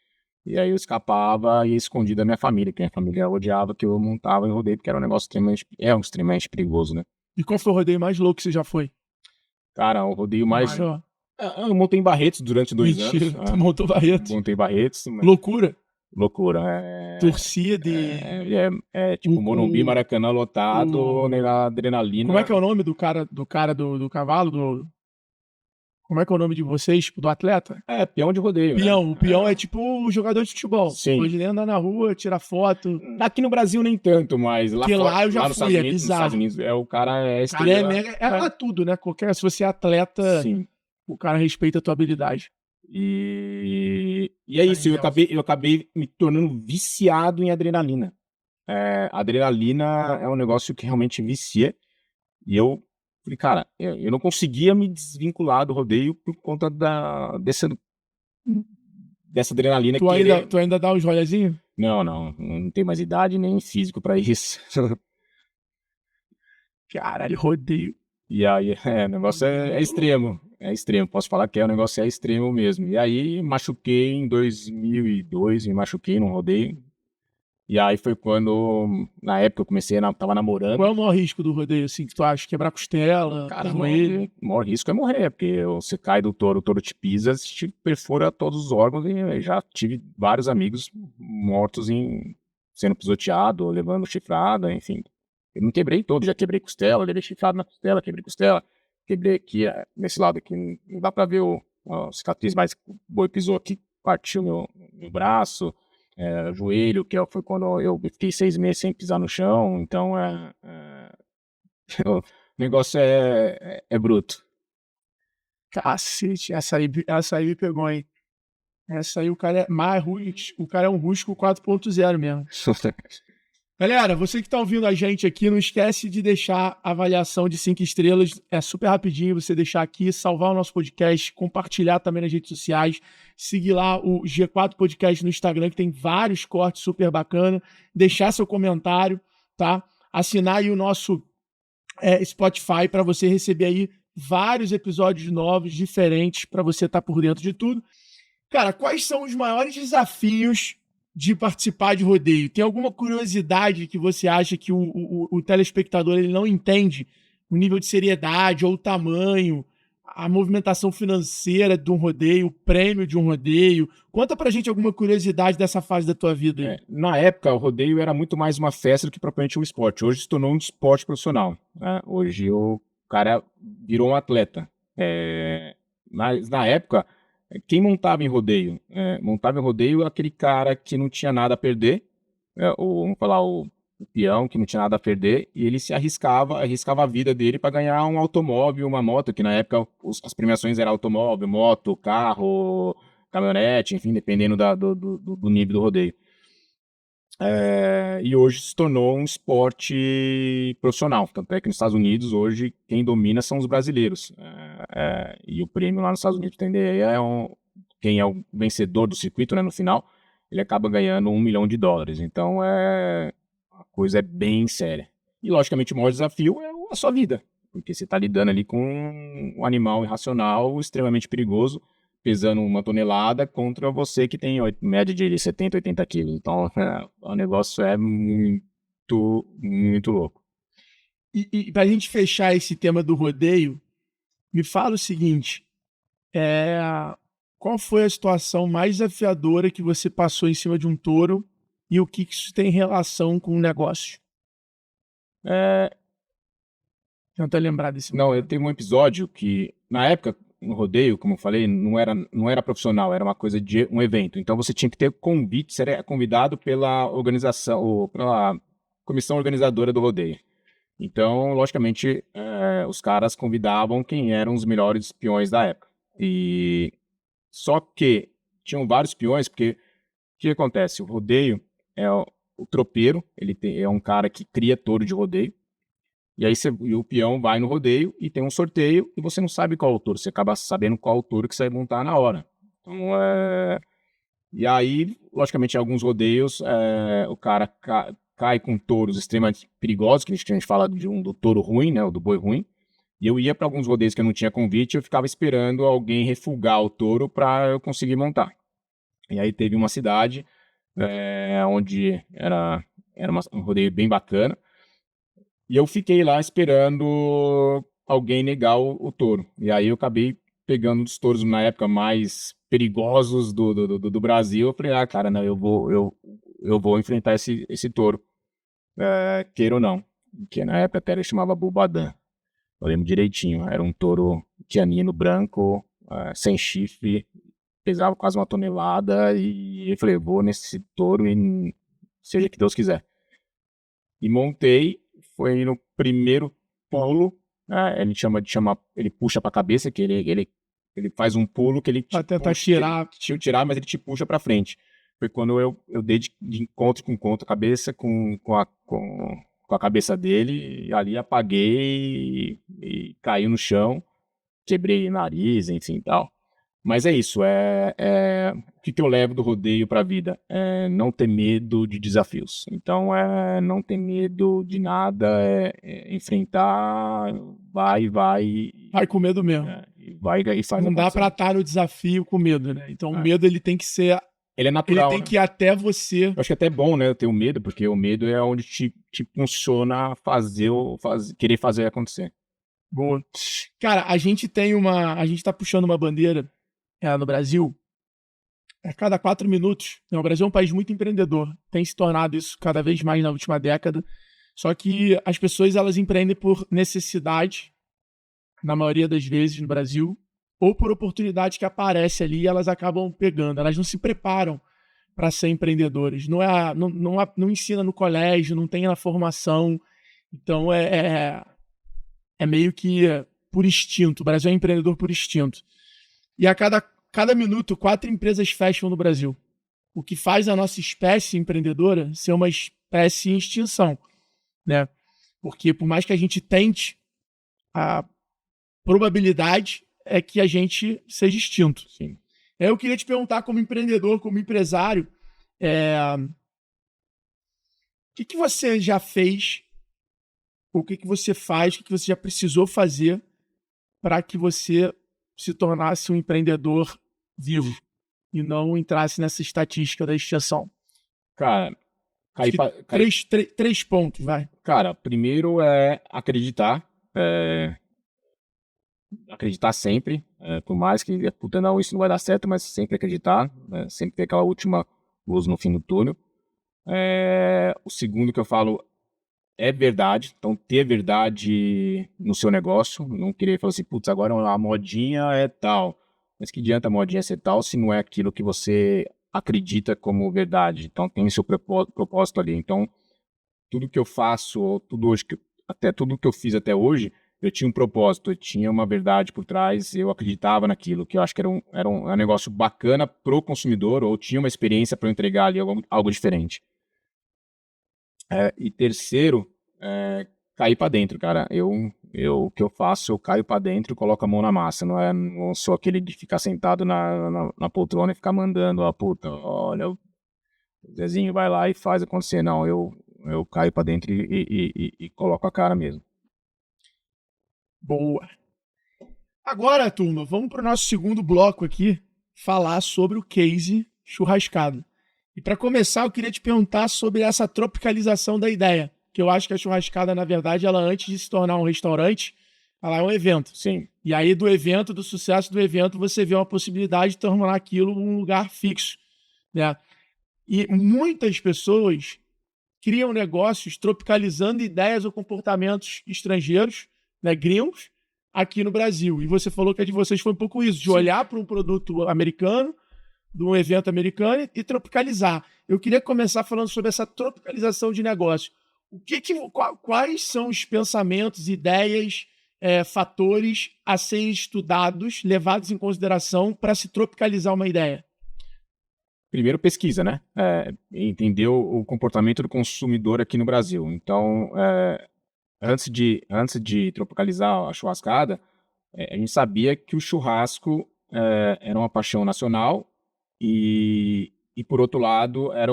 E aí eu escapava e ia escondido da minha família, que a minha família odiava que eu montava em rodeio, porque era um negócio extremamente perigoso, né? E qual foi o rodeio mais louco que você já foi? Cara, o rodeio mais... Eu montei em Barretos durante 2 Mentira, anos. tu montou Barretos? Montei Barretos. Loucura. Loucura. Torcida tipo Morumbi, Maracanã lotado, na adrenalina. Como é que é o nome do cara do cavalo? Como é que é o nome de vocês, tipo, do atleta? Peão de rodeio. Peão. Né? O peão é tipo o jogador de futebol. Sim. Pode nem andar na rua, tirar foto. Aqui no Brasil nem tanto, mas lá fora, lá eu já nos fui, Estados Unidos, bizarro. Nos Estados Unidos, o cara é estrela. É tudo, né? Se você é atleta, sim, o cara respeita a tua habilidade. E é isso, eu acabei me tornando viciado em adrenalina. Adrenalina é um negócio que realmente vicia. E eu falei, cara, eu não conseguia me desvincular do rodeio por conta dessa adrenalina. Tu ainda dá os rolezinhos? Não tenho mais idade nem físico pra isso. Caralho, rodeio. E aí, o negócio é extremo. É extremo, posso falar que o negócio é extremo mesmo. E aí, machuquei em 2002, me machuquei num rodeio. E aí foi quando, na época, eu tava namorando. Qual é o maior risco do rodeio, assim, que tu acha? Quebrar costela? Cara, o maior risco é morrer, porque você cai do touro, o touro te pisa, te perfura todos os órgãos, e eu já tive vários amigos mortos sendo pisoteado, levando chifrada, enfim. Eu não quebrei todo, já quebrei costela, levei chifrado na costela, quebrei costela, quebrei aqui, nesse lado aqui, não dá pra ver a cicatriz, mas o boi pisou aqui, partiu meu braço, joelho, foi quando eu fiquei 6 meses sem pisar no chão, então o negócio é bruto. Cacete, essa aí me pegou, hein? Essa aí o cara é mais o cara é um Rusco 4.0 mesmo. Galera, você que tá ouvindo a gente aqui, não esquece de deixar a avaliação de 5 estrelas. É super rapidinho você deixar aqui, salvar o nosso podcast, compartilhar também nas redes sociais, seguir lá o G4 Podcast no Instagram, que tem vários cortes super bacana. Deixar seu comentário, tá? Assinar aí o nosso Spotify para você receber aí vários episódios novos, diferentes, para você estar por dentro de tudo. Cara, quais são os maiores desafios de participar de rodeio? Tem alguma curiosidade que você acha que o telespectador ele não entende? O nível de seriedade ou o tamanho, a movimentação financeira de um rodeio, o prêmio de um rodeio? Conta pra gente alguma curiosidade dessa fase da tua vida aí. Na época, o rodeio era muito mais uma festa do que propriamente um esporte. Hoje se tornou um esporte profissional, né? Hoje o cara virou um atleta. Mas na época, quem montava em rodeio? Montava em rodeio aquele cara que não tinha nada a perder, vamos falar o peão que não tinha nada a perder, e ele se arriscava a vida dele para ganhar um automóvel, uma moto, que na época as premiações eram automóvel, moto, carro, caminhonete, enfim, dependendo do nível do rodeio. E hoje se tornou um esporte profissional. Tanto é que nos Estados Unidos, hoje, quem domina são os brasileiros. E o prêmio lá nos Estados Unidos quem é o vencedor do circuito, né, no final, ele acaba ganhando $1 milhão. Então, a coisa é bem séria. E, logicamente, o maior desafio é a sua vida, porque você está lidando ali com um animal irracional, extremamente perigoso, pesando 1 tonelada contra você que tem média de 70, 80 quilos. Então, o negócio é muito, muito louco. E pra gente fechar esse tema do rodeio, me fala o seguinte, qual foi a situação mais desafiadora que você passou em cima de um touro e o que isso tem relação com o negócio? Tenta lembrar desse momento. Não, eu tenho um episódio que, na época, no rodeio, como eu falei, não era profissional, era uma coisa de um evento. Então você tinha que ter convite, você era convidado pela organização, ou pela comissão organizadora do rodeio. Então, logicamente, os caras convidavam quem eram os melhores peões da época. Só que tinham vários peões, porque o que acontece? O rodeio o tropeiro, é um cara que cria touro de rodeio. E aí o peão vai no rodeio e tem um sorteio e você não sabe qual é o touro. Você acaba sabendo qual é o touro que você vai montar na hora. Então, E aí, logicamente, em alguns rodeios, o cara cai com touros extremamente perigosos, que a gente fala do touro ruim, né, ou do boi ruim. E eu ia para alguns rodeios que eu não tinha convite, eu ficava esperando alguém refugar o touro para eu conseguir montar. E aí teve uma cidade onde era um rodeio bem bacana. E eu fiquei lá esperando alguém negar o touro. E aí eu acabei pegando um dos touros na época mais perigosos do Brasil. Eu falei, cara, não, eu vou enfrentar esse touro. Queira ou não. Que na época até ele chamava Bubadã. Eu lembro direitinho. Era um touro tianino branco, sem chifre, pesava quase 1 tonelada. E eu falei, vou nesse touro e seja que Deus quiser. E montei. Foi no primeiro pulo, ele ele puxa pra cabeça, que ele faz um pulo que ele pra tentar tirar, mas ele te puxa pra frente. Foi quando eu dei de encontro com a cabeça, com a cabeça dele, e ali apaguei e caiu no chão, quebrei o nariz, enfim e tal. Mas é isso, o que eu levo do rodeio para a vida? É não ter medo de desafios. Então, não ter medo de nada, enfrentar, vai. Vai com medo mesmo. Vai e faz. Não dá para estar no desafio com medo, né? Então, o medo ele tem que ser... Ele é natural. Ele tem que ir até você. Eu acho que é até bom, né, ter o medo, porque o medo é onde te funciona querer fazer acontecer. Boa. Cara, a gente tá puxando uma bandeira no Brasil, a cada 4 minutos. O Brasil é um país muito empreendedor, tem se tornado isso cada vez mais na última década. Só que as pessoas elas empreendem por necessidade, na maioria das vezes no Brasil, ou por oportunidade que aparece ali, elas acabam pegando. Elas não se preparam para ser empreendedoras. Não ensina no colégio, não tem na formação. Então, é meio que por instinto. O Brasil é empreendedor por instinto. E a cada minuto, 4 empresas fecham no Brasil. O que faz a nossa espécie empreendedora ser uma espécie em extinção, né? Porque por mais que a gente tente, a probabilidade é que a gente seja extinto. Sim. Eu queria te perguntar, como empreendedor, como empresário, o que você já fez, o que você faz, o que você já precisou fazer para que você se tornasse um empreendedor vivo e não entrasse nessa estatística da extinção? Cara, Três pontos, vai. Cara, primeiro é acreditar. Acreditar sempre, por mais que, puta, não, isso não vai dar certo, mas sempre acreditar, sempre ter aquela última luz no fim do túnel. O segundo que eu falo é verdade, então ter verdade no seu negócio, não querer falar assim, putz, agora a modinha é tal, mas que adianta a modinha ser tal se não é aquilo que você acredita como verdade, então tem o seu propósito ali, então tudo que eu faço, até tudo que eu fiz até hoje, eu tinha um propósito, eu tinha uma verdade por trás, eu acreditava naquilo, que eu acho que era um negócio bacana pro consumidor, ou tinha uma experiência para entregar ali algo diferente. E terceiro, cair para dentro, cara. O que eu faço, eu caio para dentro e coloco a mão na massa. Não sou aquele de ficar sentado na poltrona e ficar mandando, puta, olha, o Zezinho vai lá e faz acontecer. Não, eu caio para dentro e coloco a cara mesmo. Boa. Agora, turma, vamos para o nosso segundo bloco aqui, falar sobre o case churrascada. E para começar, eu queria te perguntar sobre essa tropicalização da ideia, que eu acho que a churrascada, na verdade, ela antes de se tornar um restaurante, ela é um evento. Sim. E aí do sucesso do evento, você vê uma possibilidade de tornar aquilo um lugar fixo, né? E muitas pessoas criam negócios tropicalizando ideias ou comportamentos estrangeiros, né, gringos, aqui no Brasil. E você falou que a de vocês foi um pouco isso, de Sim. olhar para um produto americano, de um evento americano e tropicalizar. Eu queria começar falando sobre essa tropicalização de negócio. Quais são os pensamentos, ideias, fatores a serem estudados, levados em consideração para se tropicalizar uma ideia? Primeiro, pesquisa, né? Entender o comportamento do consumidor aqui no Brasil. Então, antes de tropicalizar a churrascada, a gente sabia que o churrasco era uma paixão nacional e por outro lado, era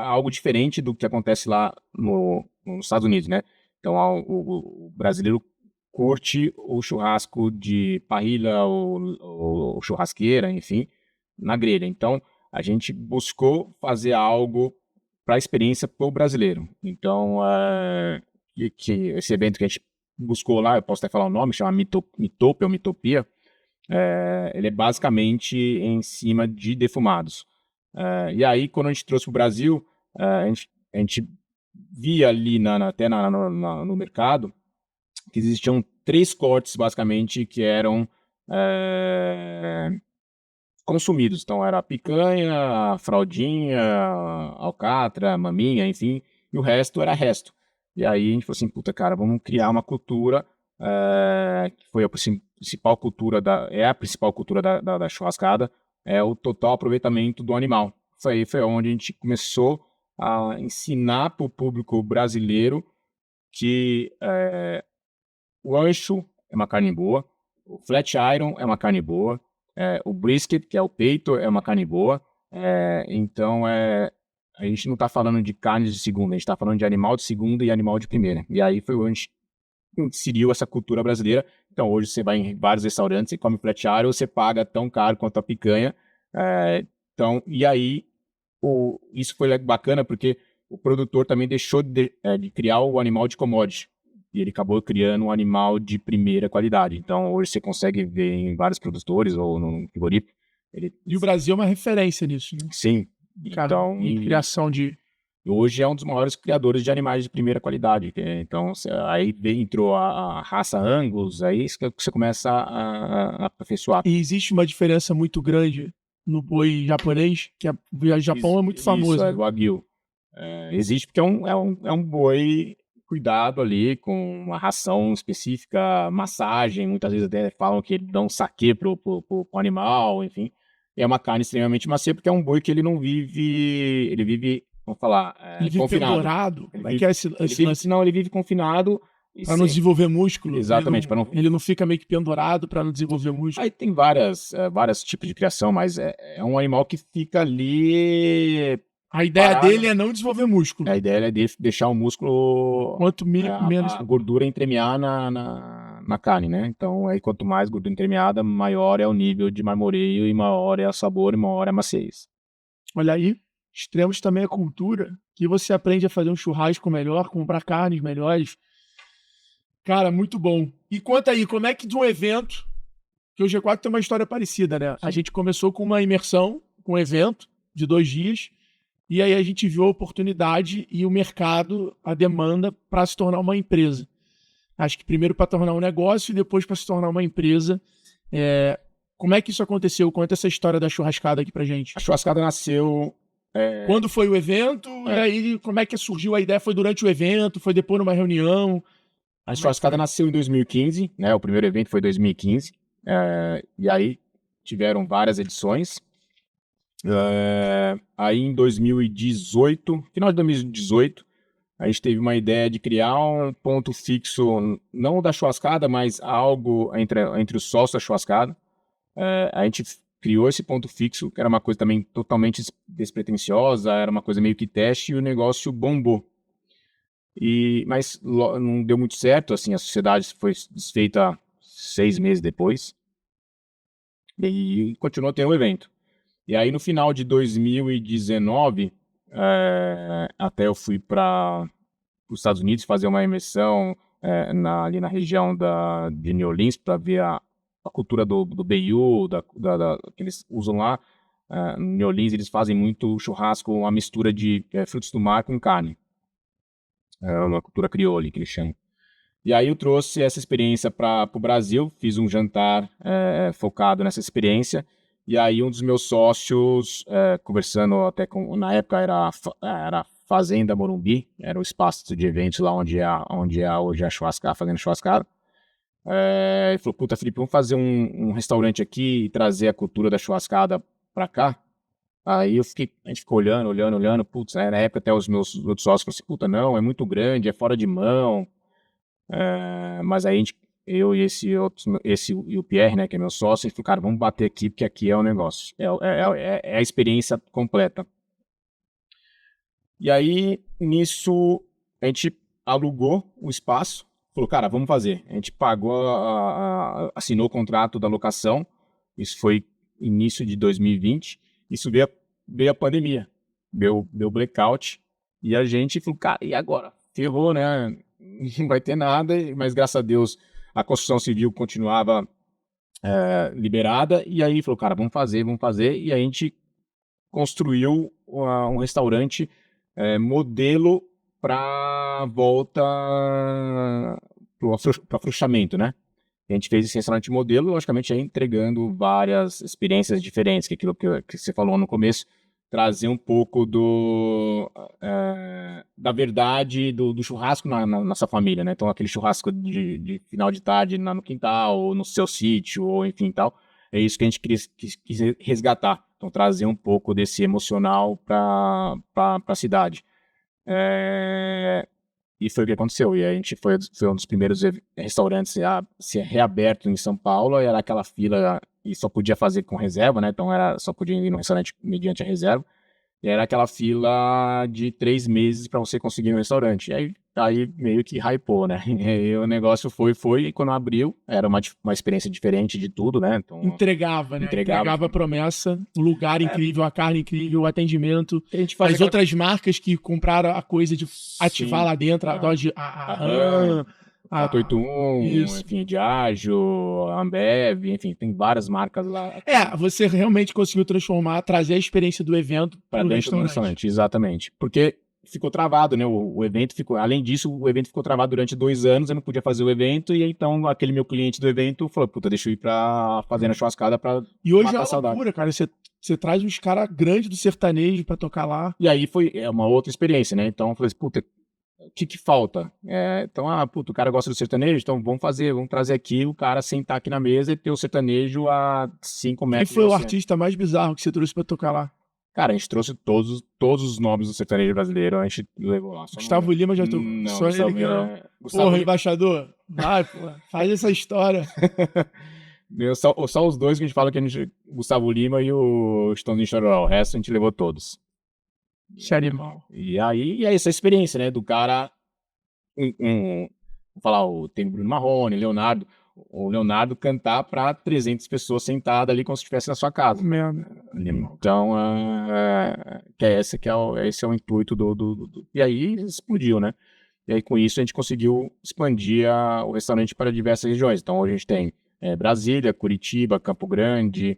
algo diferente do que acontece lá nos Estados Unidos, né? Então, o brasileiro curte o churrasco de parrilha ou churrasqueira, enfim, na grelha. Então, a gente buscou fazer algo para a experiência para o brasileiro. Então, que esse evento que a gente buscou lá, eu posso até falar o nome, chama Mitopia ou Mitopia, ele é basicamente em cima de defumados. E aí, quando a gente trouxe para o Brasil, a gente via ali até no mercado que existiam 3 cortes, basicamente, que eram consumidos. Então, era a picanha, a fraldinha, a alcatra, a maminha, enfim, e o resto era resto. E aí a gente falou assim, puta, cara, vamos criar uma cultura que foi a principal cultura a principal cultura da churrascada, é o total aproveitamento do animal. Foi onde a gente começou a ensinar para o público brasileiro que o ancho é uma carne boa, o flat iron é uma carne boa, o brisket, que é o peito, é uma carne boa. Então, a gente não está falando de carnes de segunda, a gente está falando de animal de segunda e animal de primeira. E aí foi onde inseriu essa cultura brasileira. Então, hoje você vai em vários restaurantes e come flat iron, você paga tão caro quanto a picanha. E aí, isso foi bacana porque o produtor também deixou de criar o animal de commodity. E ele acabou criando um animal de primeira qualidade. Então, hoje você consegue ver em vários produtores ou no frigorífico. E o Brasil é uma referência nisso, né? Sim. Cara, em criação de Hoje é um dos maiores criadores de animais de primeira qualidade. Então, aí entrou a raça Angus, aí você começa a aperfeiçoar. E existe uma diferença muito grande no boi japonês, que o Japão é muito famoso. Isso, é o Wagyu. Existe porque é um boi cuidado ali com uma ração específica, massagem, muitas vezes até falam que ele dá um saquê pro animal, enfim. É uma carne extremamente macia porque é um boi que ele não vive, ele vive, vamos falar, ele vive confinado. pendurado? Como é que é esse lance? Não, ele vive confinado. Para não desenvolver músculo? Exatamente. Ele não fica meio que pendurado para não desenvolver músculo? Aí tem vários tipos de criação, mas é um animal que fica ali. A ideia dele é não desenvolver músculo. A ideia é deixar o músculo. Quanto menos. A gordura entremear na carne, né? Então, aí quanto mais gordura entremeada, maior é o nível de marmoreio, e maior é o sabor, e maior é a maciez. Olha aí, extremos também é cultura, que você aprende a fazer um churrasco melhor, comprar carnes melhores. Cara, muito bom. E conta aí, como é que de um evento, que o G4 tem uma história parecida, né? Sim. A gente começou com uma imersão, com um evento de 2 dias, e aí a gente viu a oportunidade e o mercado, a demanda para se tornar uma empresa. Acho que primeiro para tornar um negócio e depois para se tornar uma empresa. Como é que isso aconteceu? Conta essa história da churrascada aqui pra gente. A churrascada nasceu... Quando foi o evento? E aí, como é que surgiu a ideia? Foi durante o evento? Foi depois numa reunião? A churrascada nasceu em 2015, né? O primeiro evento foi em 2015. E aí tiveram várias edições. Aí em 2018, final de 2018, a gente teve uma ideia de criar um ponto fixo, não da churrascada, mas algo entre os sócios da churrascada. A gente criou esse ponto fixo, que era uma coisa também totalmente despretensiosa, era uma coisa meio que teste, e o negócio bombou. Mas não deu muito certo, assim, a sociedade foi desfeita 6 meses depois, e continuou tendo o evento. E aí no final de 2019, até eu fui para os Estados Unidos fazer uma imersão ali na região de New Orleans para ver a cultura do Bayou, que eles usam lá. Em New Orleans eles fazem muito churrasco, uma mistura de frutos do mar com carne. É uma cultura crioula que eles chamam. E aí eu trouxe essa experiência para o Brasil, fiz um jantar focado nessa experiência. E aí um dos meus sócios, conversando até com... Na época era a Fazenda Morumbi, era o espaço de eventos lá onde é hoje a churrascada, fazendo churrascada. Ele falou, puta, Felipe, vamos fazer um restaurante aqui e trazer a cultura da churrascada para cá. Aí a gente ficou olhando, putz, na época até os meus outros sócios falaram assim, puta, não, é muito grande, é fora de mão. Mas aí eu e e o Pierre, né, que é meu sócio, ele falou, cara, vamos bater aqui, porque aqui é o negócio. É a experiência completa. E aí, nisso, a gente alugou o espaço, falou, cara, vamos fazer. A gente pagou, assinou o contrato da locação, isso foi início de 2020, isso veio a pandemia, veio blackout, e a gente falou, cara, e agora? Ferrou, né? Não vai ter nada, mas graças a Deus a construção civil continuava liberada, e aí falou, cara, vamos fazer, e a gente construiu um restaurante modelo para volta para afrouxamento, né? A gente fez esse restaurante modelo, logicamente, aí entregando várias experiências diferentes, que aquilo que você falou no começo, trazer um pouco da verdade do churrasco na nossa família, né? Então, aquele churrasco de final de tarde no quintal, ou no seu sítio, ou enfim tal. É isso que a gente quis resgatar. Então, trazer um pouco desse emocional para a cidade. E foi o que aconteceu. E a gente foi um dos primeiros restaurantes a ser reaberto em São Paulo. E era aquela fila e só podia fazer com reserva, né? Então só podia ir no restaurante mediante a reserva. E era aquela fila de 3 meses para você conseguir um restaurante. E aí meio que hypou, né? E aí o negócio foi. E quando abriu, era uma experiência diferente de tudo, né? Então, entregava, né? Entregava a promessa, um lugar incrível, a carne incrível, o atendimento. As outras marcas que compraram a coisa de ativar lá dentro, a 881, enfim, Diageo, a Ambev, enfim, tem várias marcas lá. Você realmente conseguiu trazer a experiência do evento para dentro do restaurante, exatamente. Porque ficou travado, né? O evento ficou. Além disso, o evento ficou travado durante 2 anos, eu não podia fazer o evento, e aí, então aquele meu cliente do evento falou: puta, deixa eu ir pra Fazenda Churrascada pra E hoje é matar a uma saudade. loucura, cara. Você traz uns caras grandes do sertanejo pra tocar lá. E aí foi uma outra experiência, né? Então eu falei assim, puta, o que falta? Então, puta, o cara gosta do sertanejo, então vamos trazer aqui o cara sentar aqui na mesa e ter o sertanejo a 5 Quem metros de foi o você. artista mais bizarro que você trouxe pra tocar lá? Cara, a gente trouxe todos os nomes do sertanejo brasileiro, a gente levou lá. Gustavo Lima já tocou. Não, Só ele que não. Gustavo Porra, Lima. embaixador. Vai, pô. Faz essa história. Só os dois que a gente fala que Gustavo Lima e o Estãozinho Chororó. O resto a gente levou todos. Que animal. E aí essa experiência, né? Do cara. Vou falar, tem o Bruno Marrone, Leonardo. O Leonardo cantar para 300 pessoas sentadas ali como se estivesse na sua casa. Mesmo. Então, esse é o intuito E aí explodiu, né? E aí com isso a gente conseguiu expandir o restaurante para diversas regiões. Então hoje a gente tem Brasília, Curitiba, Campo Grande,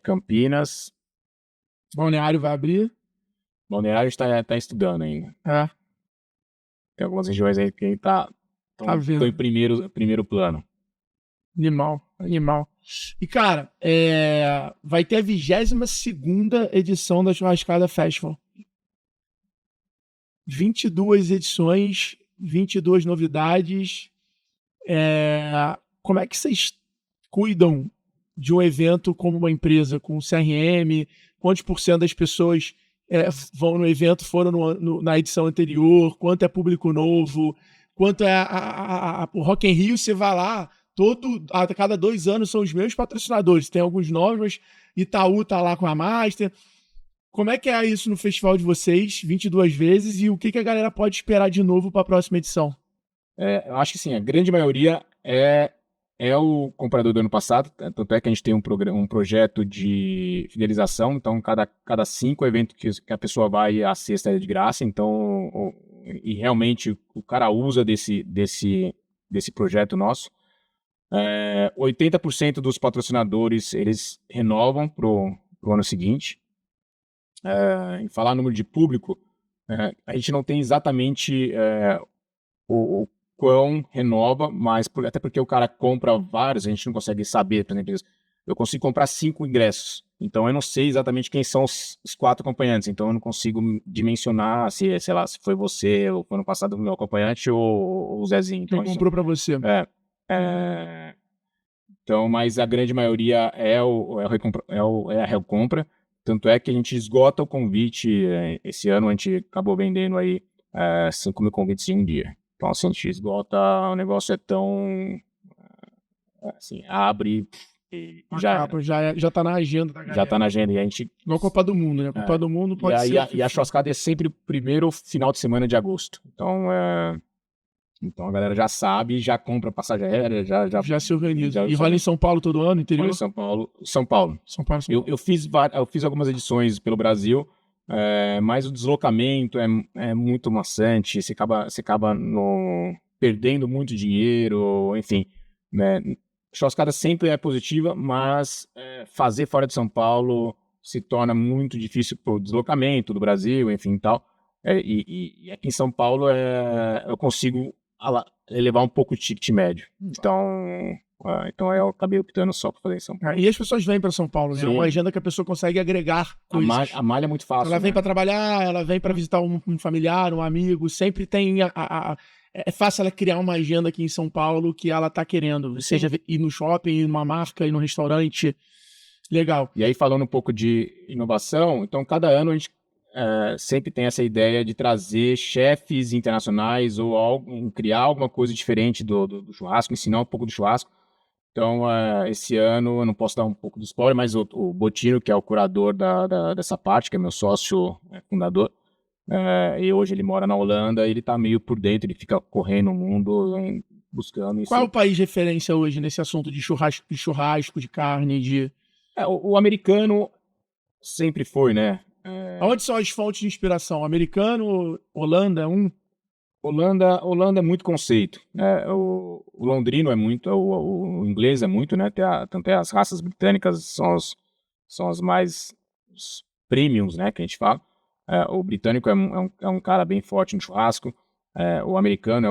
Campinas. Balneário vai abrir? Balneário está estudando ainda. Tem algumas regiões aí que estão em primeiro plano. Animal. E, cara, vai ter a 22ª edição da Churrascada Festival. 22 edições, 22 novidades. Como é que vocês cuidam de um evento como uma empresa, com CRM? Quantos % das pessoas vão no evento, foram na edição anterior? Quanto é público novo? Quanto é o Rock in Rio, você vai lá, a cada 2 anos são os meus patrocinadores. Tem alguns novos, mas Itaú tá lá com a Master. Como é que é isso no festival de vocês, 22 vezes, e o que a galera pode esperar de novo para a próxima edição? Eu acho que sim, a grande maioria é o comprador do ano passado, tanto é que a gente tem um projeto de fidelização, então cada 5 eventos que a pessoa vai, a sexta é de graça, então, e realmente o cara usa desse projeto nosso. 80% dos patrocinadores, eles renovam pro ano seguinte. Em falar número de público, a gente não tem exatamente o quão renova, mas até porque o cara compra vários, a gente não consegue saber, por exemplo, eu consigo comprar 5 ingressos, então eu não sei exatamente quem são os 4 acompanhantes, então eu não consigo dimensionar se, sei lá, se foi você, ou foi no passado o meu acompanhante, ou o Zezinho. Quem comprou para você? Então, mas a grande maioria é a recompra, tanto é que a gente esgota o convite, esse ano a gente acabou vendendo aí 5 mil convites em um dia. Então, assim, a gente esgota, o negócio é tão... assim, abre e já tá na agenda da galera. Já tá na agenda. E a gente... Igual a Copa do Mundo, né? A Copa do Mundo pode ser... E a churrascada é sempre o primeiro final de semana de agosto. Então, a galera já sabe, já compra passagem aérea, já se organiza. E rola em São Paulo todo ano, interior? Rola em São Paulo. Eu fiz algumas edições pelo Brasil, mas o deslocamento é muito maçante, você acaba perdendo muito dinheiro, enfim, né? Churrascada sempre é positiva, mas fazer fora de São Paulo se torna muito difícil pro deslocamento do Brasil, enfim, tal. E aqui em São Paulo eu consigo elevar um pouco o ticket médio. Então eu acabei optando só para fazer em São Paulo. E as pessoas vêm para São Paulo, né? É uma agenda que a pessoa consegue agregar coisas. A malha é muito fácil. Ela vem para trabalhar, ela vem para visitar um familiar, um amigo, sempre tem é fácil ela criar uma agenda aqui em São Paulo que ela tá querendo, seja ir no shopping, ir numa marca, ir no restaurante. Legal. E aí, falando um pouco de inovação, então cada ano a gente sempre tem essa ideia de trazer chefes internacionais ou criar alguma coisa diferente do churrasco, ensinar um pouco do churrasco. Então, esse ano, eu não posso dar um pouco do spoiler, mas o Botino, que é o curador dessa parte, que é meu sócio fundador, e hoje ele mora na Holanda, ele tá meio por dentro, ele fica correndo o mundo, buscando isso. Qual é o país de referência hoje nesse assunto de churrasco, de carne, o americano sempre foi, né? Onde são as fontes de inspiração? Americano, Holanda, Holanda é muito conceito. O londrino é muito, o inglês é muito, né? Tanto as raças britânicas são as mais premiums, né? Que a gente fala. O britânico é um cara bem forte no churrasco. O americano é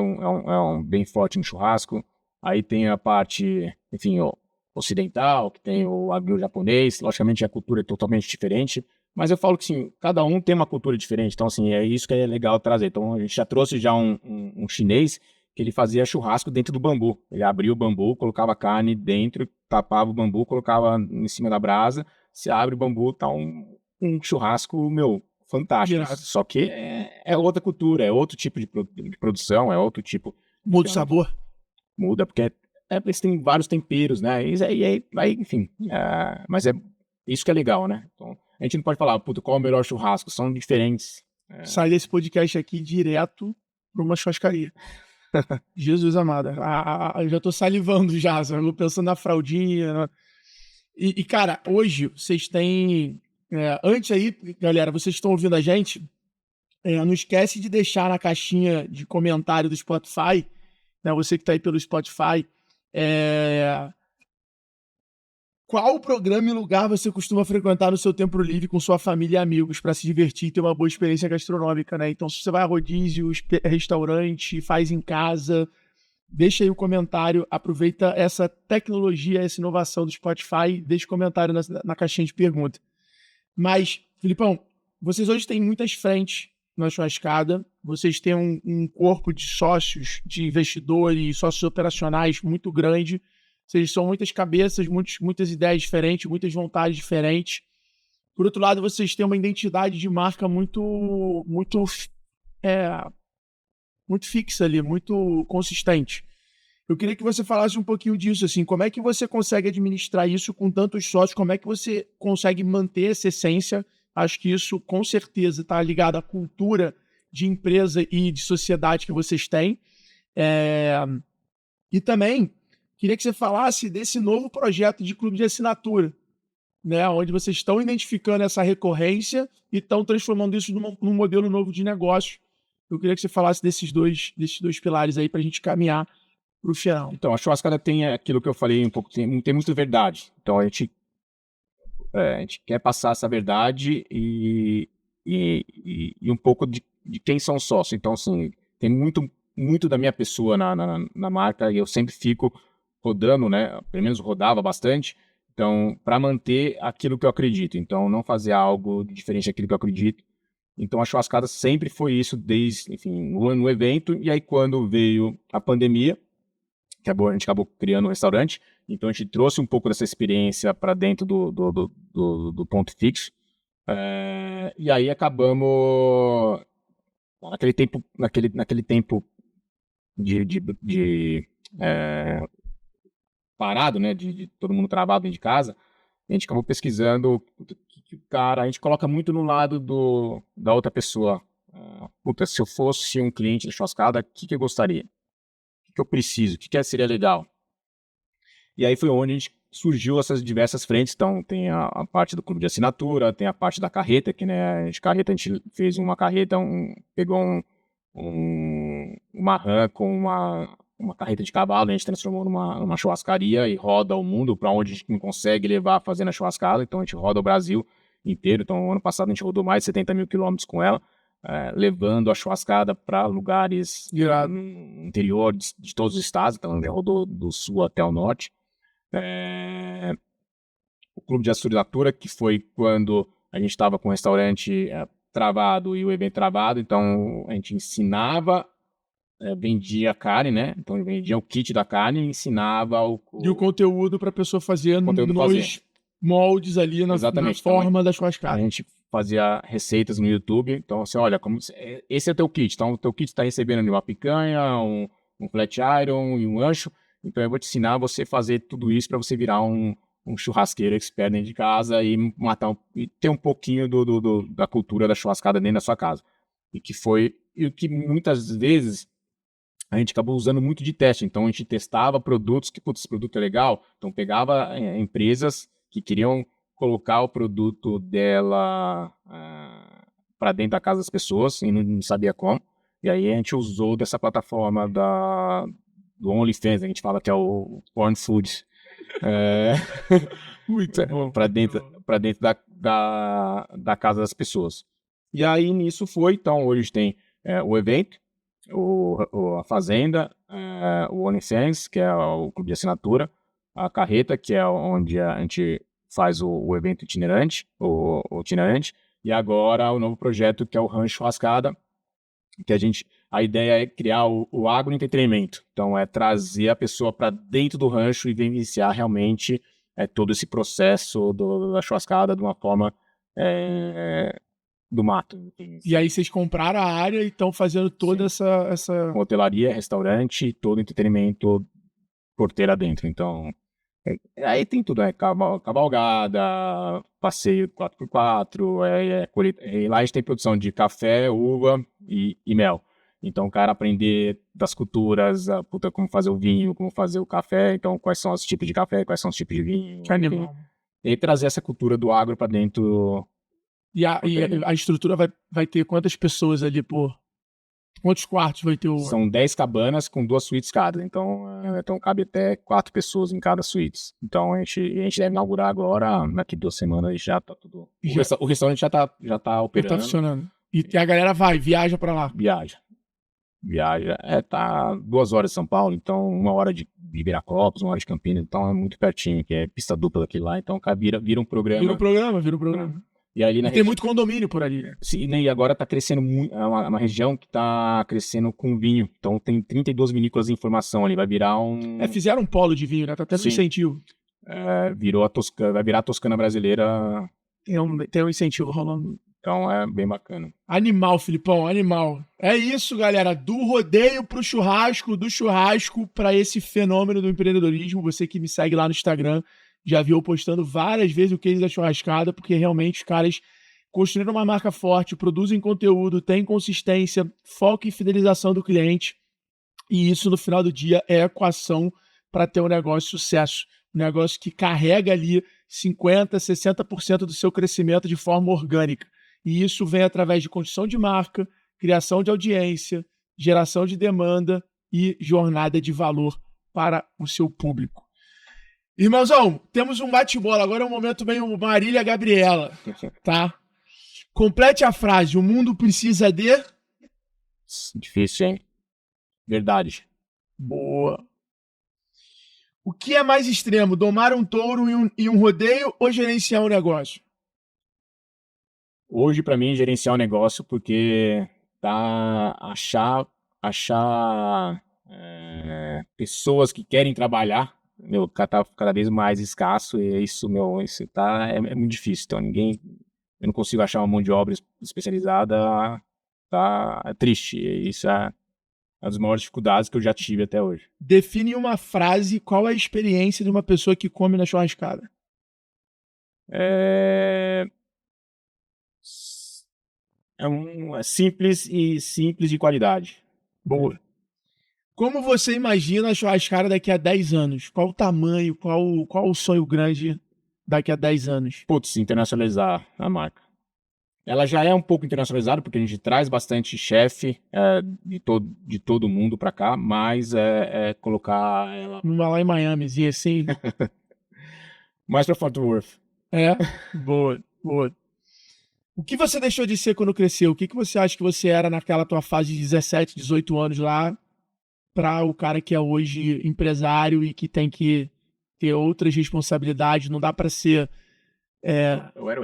um bem forte no churrasco. Aí tem a parte, enfim, ocidental, que tem o agro japonês. Logicamente a cultura é totalmente diferente. Mas eu falo que, sim, cada um tem uma cultura diferente. Então, assim, é isso que é legal trazer. Então, a gente já trouxe já um chinês que ele fazia churrasco dentro do bambu. Ele abria o bambu, colocava carne dentro, tapava o bambu, colocava em cima da brasa. Se abre o bambu, tá um churrasco, meu, fantástico. Irado. Só que é outra cultura, é outro tipo de produção, é outro tipo. Muda o sabor. Muda, porque eles têm vários temperos, né? Aí, enfim. Mas é isso que é legal, né? Então, a gente não pode falar, puta, qual é o melhor churrasco? São diferentes. Sai desse podcast aqui direto pra uma churrascaria. Jesus amado. Eu já tô salivando já, sabe? Pensando na fraldinha. E, cara, hoje vocês têm. Antes aí, galera, vocês estão ouvindo a gente. Não esquece de deixar na caixinha de comentário do Spotify, né? Você que tá aí pelo Spotify. Qual programa e lugar você costuma frequentar no seu tempo livre com sua família e amigos para se divertir e ter uma boa experiência gastronômica, né? Então, se você vai a rodízio, restaurante, faz em casa, deixa aí o comentário, aproveita essa tecnologia, essa inovação do Spotify, deixa o comentário na caixinha de pergunta. Mas, Filipão, vocês hoje têm muitas frentes na churrascada, vocês têm um corpo de sócios, de investidores, sócios operacionais muito grande. Vocês são muitas cabeças, muitas ideias diferentes, muitas vontades diferentes. Por outro lado, vocês têm uma identidade de marca muito fixa ali, muito consistente. Eu queria que você falasse um pouquinho disso, assim, como é que você consegue administrar isso com tantos sócios, como é que você consegue manter essa essência? Acho que isso, com certeza, está ligado à cultura de empresa e de sociedade que vocês têm. E também queria que você falasse desse novo projeto de clube de assinatura, né, onde vocês estão identificando essa recorrência e estão transformando isso num modelo novo de negócio. Eu queria que você falasse desses dois pilares aí para a gente caminhar para o final. Então, a churrascada tem aquilo que eu falei um pouco, tem muita verdade. Então, a gente quer passar essa verdade e um pouco de quem são sócios. Então, assim, tem muito da minha pessoa na marca e eu sempre fico rodando, né? Pelo menos rodava bastante. Então, para manter aquilo que eu acredito. Então, não fazer algo diferente daquilo que eu acredito. Então, a churrascada sempre foi isso, desde, enfim, no evento. E aí, quando veio a pandemia, a gente acabou criando um restaurante. Então, a gente trouxe um pouco dessa experiência para dentro do ponto fixo. E aí, acabamos, naquele tempo de parado, né, de todo mundo travado dentro de casa, a gente acabou pesquisando a gente coloca muito no lado da outra pessoa. Se eu fosse um cliente da churrascada, o que eu gostaria? O que eu preciso? O que seria legal? E aí foi onde a gente surgiu essas diversas frentes. Então, tem a parte do clube de assinatura, tem a parte da carreta, que, né, a gente fez uma carreta, pegou uma RAM com uma carreta de cavalo, a gente transformou numa churrascaria e roda o mundo para onde a gente não consegue levar fazendo a churrascada. Então, a gente roda o Brasil inteiro. Então, ano passado a gente rodou mais de 70 mil quilômetros com ela, levando a churrascada para lugares no interior de todos os estados. Então, ele rodou do sul até o norte. O clube de assinatura, que foi quando a gente estava com o restaurante travado e o evento travado. Então, a gente ensinava, vendia carne, né? Então, vendia o kit da carne e ensinava E o conteúdo para a pessoa fazer nos moldes ali, na forma da churrascada. A gente fazia receitas no YouTube. Então, assim, olha, esse é o teu kit. Então, o teu kit está recebendo uma picanha, um flat iron e um ancho. Então, eu vou te ensinar você fazer tudo isso para você virar um churrasqueiro expert dentro de casa e e ter um pouquinho da cultura da churrascada dentro da sua casa. E que muitas vezes a gente acabou usando muito de teste. Então, a gente testava produtos que, esse produto é legal. Então, pegava empresas que queriam colocar o produto dela para dentro da casa das pessoas e não sabia como. E aí, a gente usou dessa plataforma do OnlyFans, a gente fala que é o Porn Food. Para dentro da casa das pessoas. E aí nisso foi, então hoje tem o evento, a Fazenda, o OnlyFans, que é o clube de assinatura, a Carreta, que é onde a gente faz o evento itinerante, o itinerante, e agora o novo projeto que é o Rancho Churrascada, que a ideia é criar o agroentretenimento. Então é trazer a pessoa para dentro do rancho e vivenciar realmente todo esse processo da churrascada de uma forma do mato. E aí vocês compraram a área e estão fazendo toda essa... Hotelaria, restaurante, todo entretenimento porteira dentro. Então, aí tem tudo, cavalgada, passeio 4x4, e lá a gente tem produção de café, uva e mel. Então, o cara aprender das culturas, como fazer o vinho, como fazer o café, então quais são os tipos de café, quais são os tipos de vinho. Que animal. E trazer essa cultura do agro para dentro. E a estrutura vai ter quantas pessoas ali por... Quantos quartos vai ter o... São 10 cabanas com 2 suítes cada. Então cabe até 4 pessoas em cada suíte. Então a gente deve inaugurar agora, daqui 2 semanas já tá tudo... O restaurante já tá operando. Já tá funcionando. E a galera viaja pra lá. Viaja. Tá 2 horas de São Paulo, então 1 hora de Viracopos, 1 hora de Campinas, então é muito pertinho, que é pista dupla daqui lá, então vira um programa. Vira um programa. E ali tem muito condomínio por ali, né? Sim, e agora tá crescendo muito, é uma região que tá crescendo com vinho, então tem 32 vinícolas em formação ali, vai virar fizeram um polo de vinho, né? Tá tendo incentivo. Vai virar a Toscana brasileira. Tem um incentivo rolando. Então é bem bacana. Animal, Filipão, animal. É isso, galera. Do rodeio pro churrasco, do churrasco para esse fenômeno do empreendedorismo. Você que me segue lá no Instagram já viu eu postando várias vezes o case da churrascada, porque realmente os caras construíram uma marca forte, produzem conteúdo, têm consistência, foco em fidelização do cliente. E isso, no final do dia, é a equação para ter um negócio de sucesso. Um negócio que carrega ali 50%, 60% do seu crescimento de forma orgânica. E isso vem através de construção de marca, criação de audiência, geração de demanda e jornada de valor para o seu público. Irmãozão, temos um bate-bola. Agora é um momento meio Marília Gabriela, tá? Complete a frase. O mundo precisa de... Difícil, hein? Verdade. Boa. O que é mais extremo? Domar um touro e um rodeio ou gerenciar um negócio? Hoje, para mim, gerenciar um negócio, porque achar pessoas que querem trabalhar, tá cada vez mais escasso, e isso é muito difícil. Então, eu não consigo achar uma mão de obra especializada, é triste. Isso é uma das maiores dificuldades que eu já tive até hoje. Define uma frase, qual é a experiência de uma pessoa que come na churrascada? É simples de qualidade. Boa. Como você imagina a churrascada daqui a 10 anos? Qual o tamanho, qual o sonho grande daqui a 10 anos? Putz, internacionalizar a marca. Ela já é um pouco internacionalizada, porque a gente traz bastante chefe de todo mundo pra cá, mas colocar ela... Numa lá em Miami, assim? Mais pra Fort Worth. Boa. O que você deixou de ser quando cresceu? O que você acha que você era naquela tua fase de 17, 18 anos lá, para o cara que é hoje empresário e que tem que ter outras responsabilidades? Não dá para ser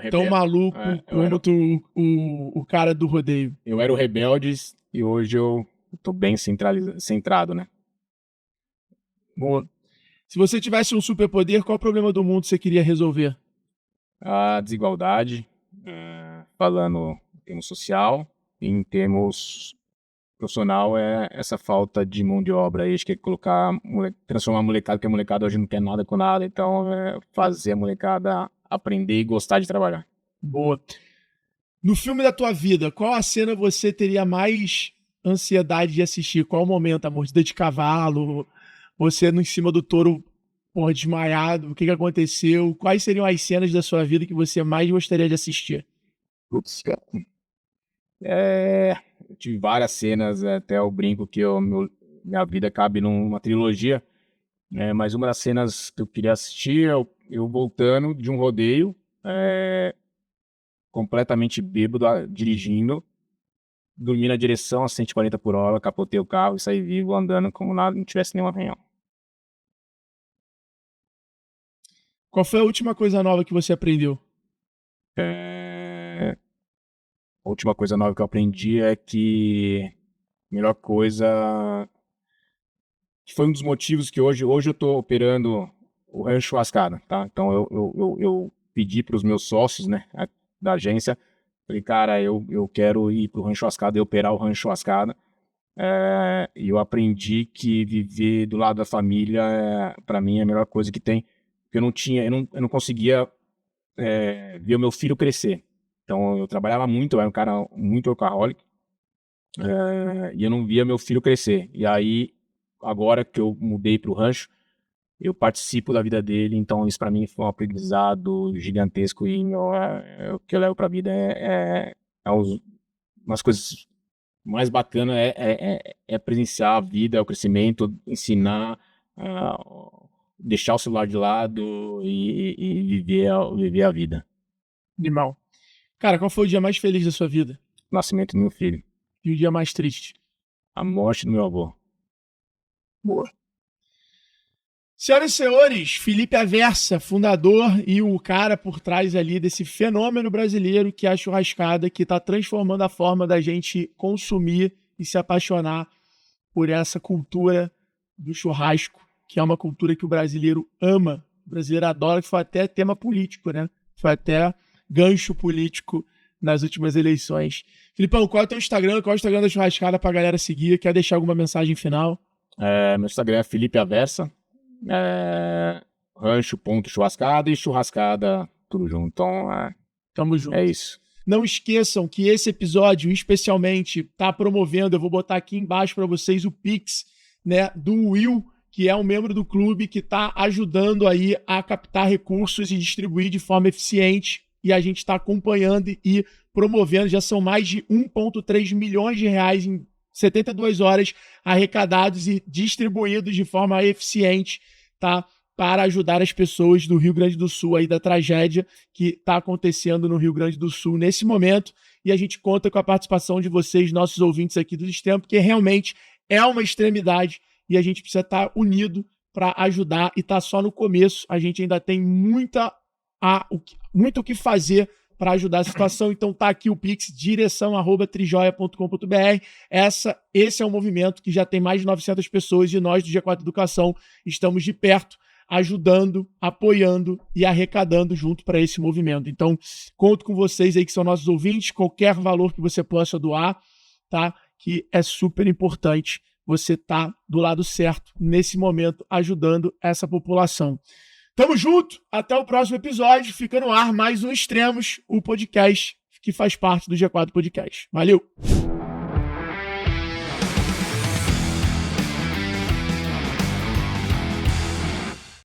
tão maluco quanto o cara do rodeio. Eu era o Rebeldes e hoje eu tô bem centrado, né? Boa. Se você tivesse um superpoder, qual problema do mundo você queria resolver? A desigualdade, falando em termos social, em termos profissional, é essa falta de mão de obra aí. Acho que é transformar a molecada, porque a molecada hoje não quer nada com nada, então fazer a molecada aprender e gostar de trabalhar. Boa. No filme da tua vida, qual a cena você teria mais ansiedade de assistir? Qual o momento? A mordida de cavalo? Você em cima do touro, desmaiado? O que aconteceu? Quais seriam as cenas da sua vida que você mais gostaria de assistir? Putz, cara. Eu tive várias cenas, até eu brinco que minha vida cabe numa trilogia, mas uma das cenas que eu queria assistir é eu voltando de um rodeio, completamente bêbado, dirigindo, dormi na direção a 140 por hora, capotei o carro e saí vivo andando como nada, não tivesse nenhum arranhão. Qual foi a última coisa nova que você aprendeu? A última coisa nova que eu aprendi é que a melhor coisa, que foi um dos motivos que hoje eu tô operando o Rancho Churrascada, tá? Então eu pedi para os meus sócios, né, da agência, falei, cara, eu quero ir pro Rancho Churrascada e operar o Rancho Churrascada. E eu aprendi que viver do lado da família, para mim, é a melhor coisa que tem. Porque eu não conseguia ver o meu filho crescer. Então eu trabalhava muito, eu era um cara muito workaholic, e eu não via meu filho crescer. E aí, agora que eu mudei pro rancho, eu participo da vida dele, então isso para mim foi um aprendizado gigantesco. E o que eu levo pra vida umas coisas mais bacanas é presenciar a vida, o crescimento, ensinar, deixar o celular de lado e viver a vida. Animal. Cara, qual foi o dia mais feliz da sua vida? O nascimento do meu filho, E o dia mais triste? a morte do meu avô. Boa. Senhoras e senhores, Felipe Aversa, fundador e o cara por trás ali desse fenômeno brasileiro que é a churrascada, que está transformando a forma da gente consumir e se apaixonar por essa cultura do churrasco, que é uma cultura que o brasileiro ama, o brasileiro adora, que foi até tema político, né? Foi até gancho político nas últimas eleições. Filipão, qual é o teu Instagram? Qual é o Instagram da churrascada pra galera seguir? Quer deixar alguma mensagem final? Meu Instagram é Felipe Aversa, rancho.churrascada e churrascada, tudo junto. Então, Tamo junto. é isso. Não esqueçam que esse episódio, especialmente, está promovendo, eu vou botar aqui embaixo para vocês o Pix, né, do Will, que é um membro do clube que está ajudando aí a captar recursos e distribuir de forma eficiente. E a gente está acompanhando e promovendo, já são mais de 1,3 milhões de reais em 72 horas arrecadados e distribuídos de forma eficiente, tá? Para ajudar as pessoas do Rio Grande do Sul aí da tragédia que está acontecendo no Rio Grande do Sul nesse momento. E a gente conta com a participação de vocês, nossos ouvintes aqui do Extremo, porque realmente é uma extremidade e a gente precisa estar unido para ajudar e tá só no começo. A gente ainda tem muito o que fazer para ajudar a situação. Então tá aqui o Pix, direção@trijoia.com.br. Esse é um movimento que já tem mais de 900 pessoas e nós do G4 Educação estamos de perto, ajudando, apoiando e arrecadando junto para esse movimento. Então, conto com vocês aí que são nossos ouvintes, qualquer valor que você possa doar, tá? Que é super importante você tá do lado certo nesse momento, ajudando essa população. Tamo junto, até o próximo episódio. Fica no ar mais um Extremos, o podcast que faz parte do G4 Podcast. Valeu!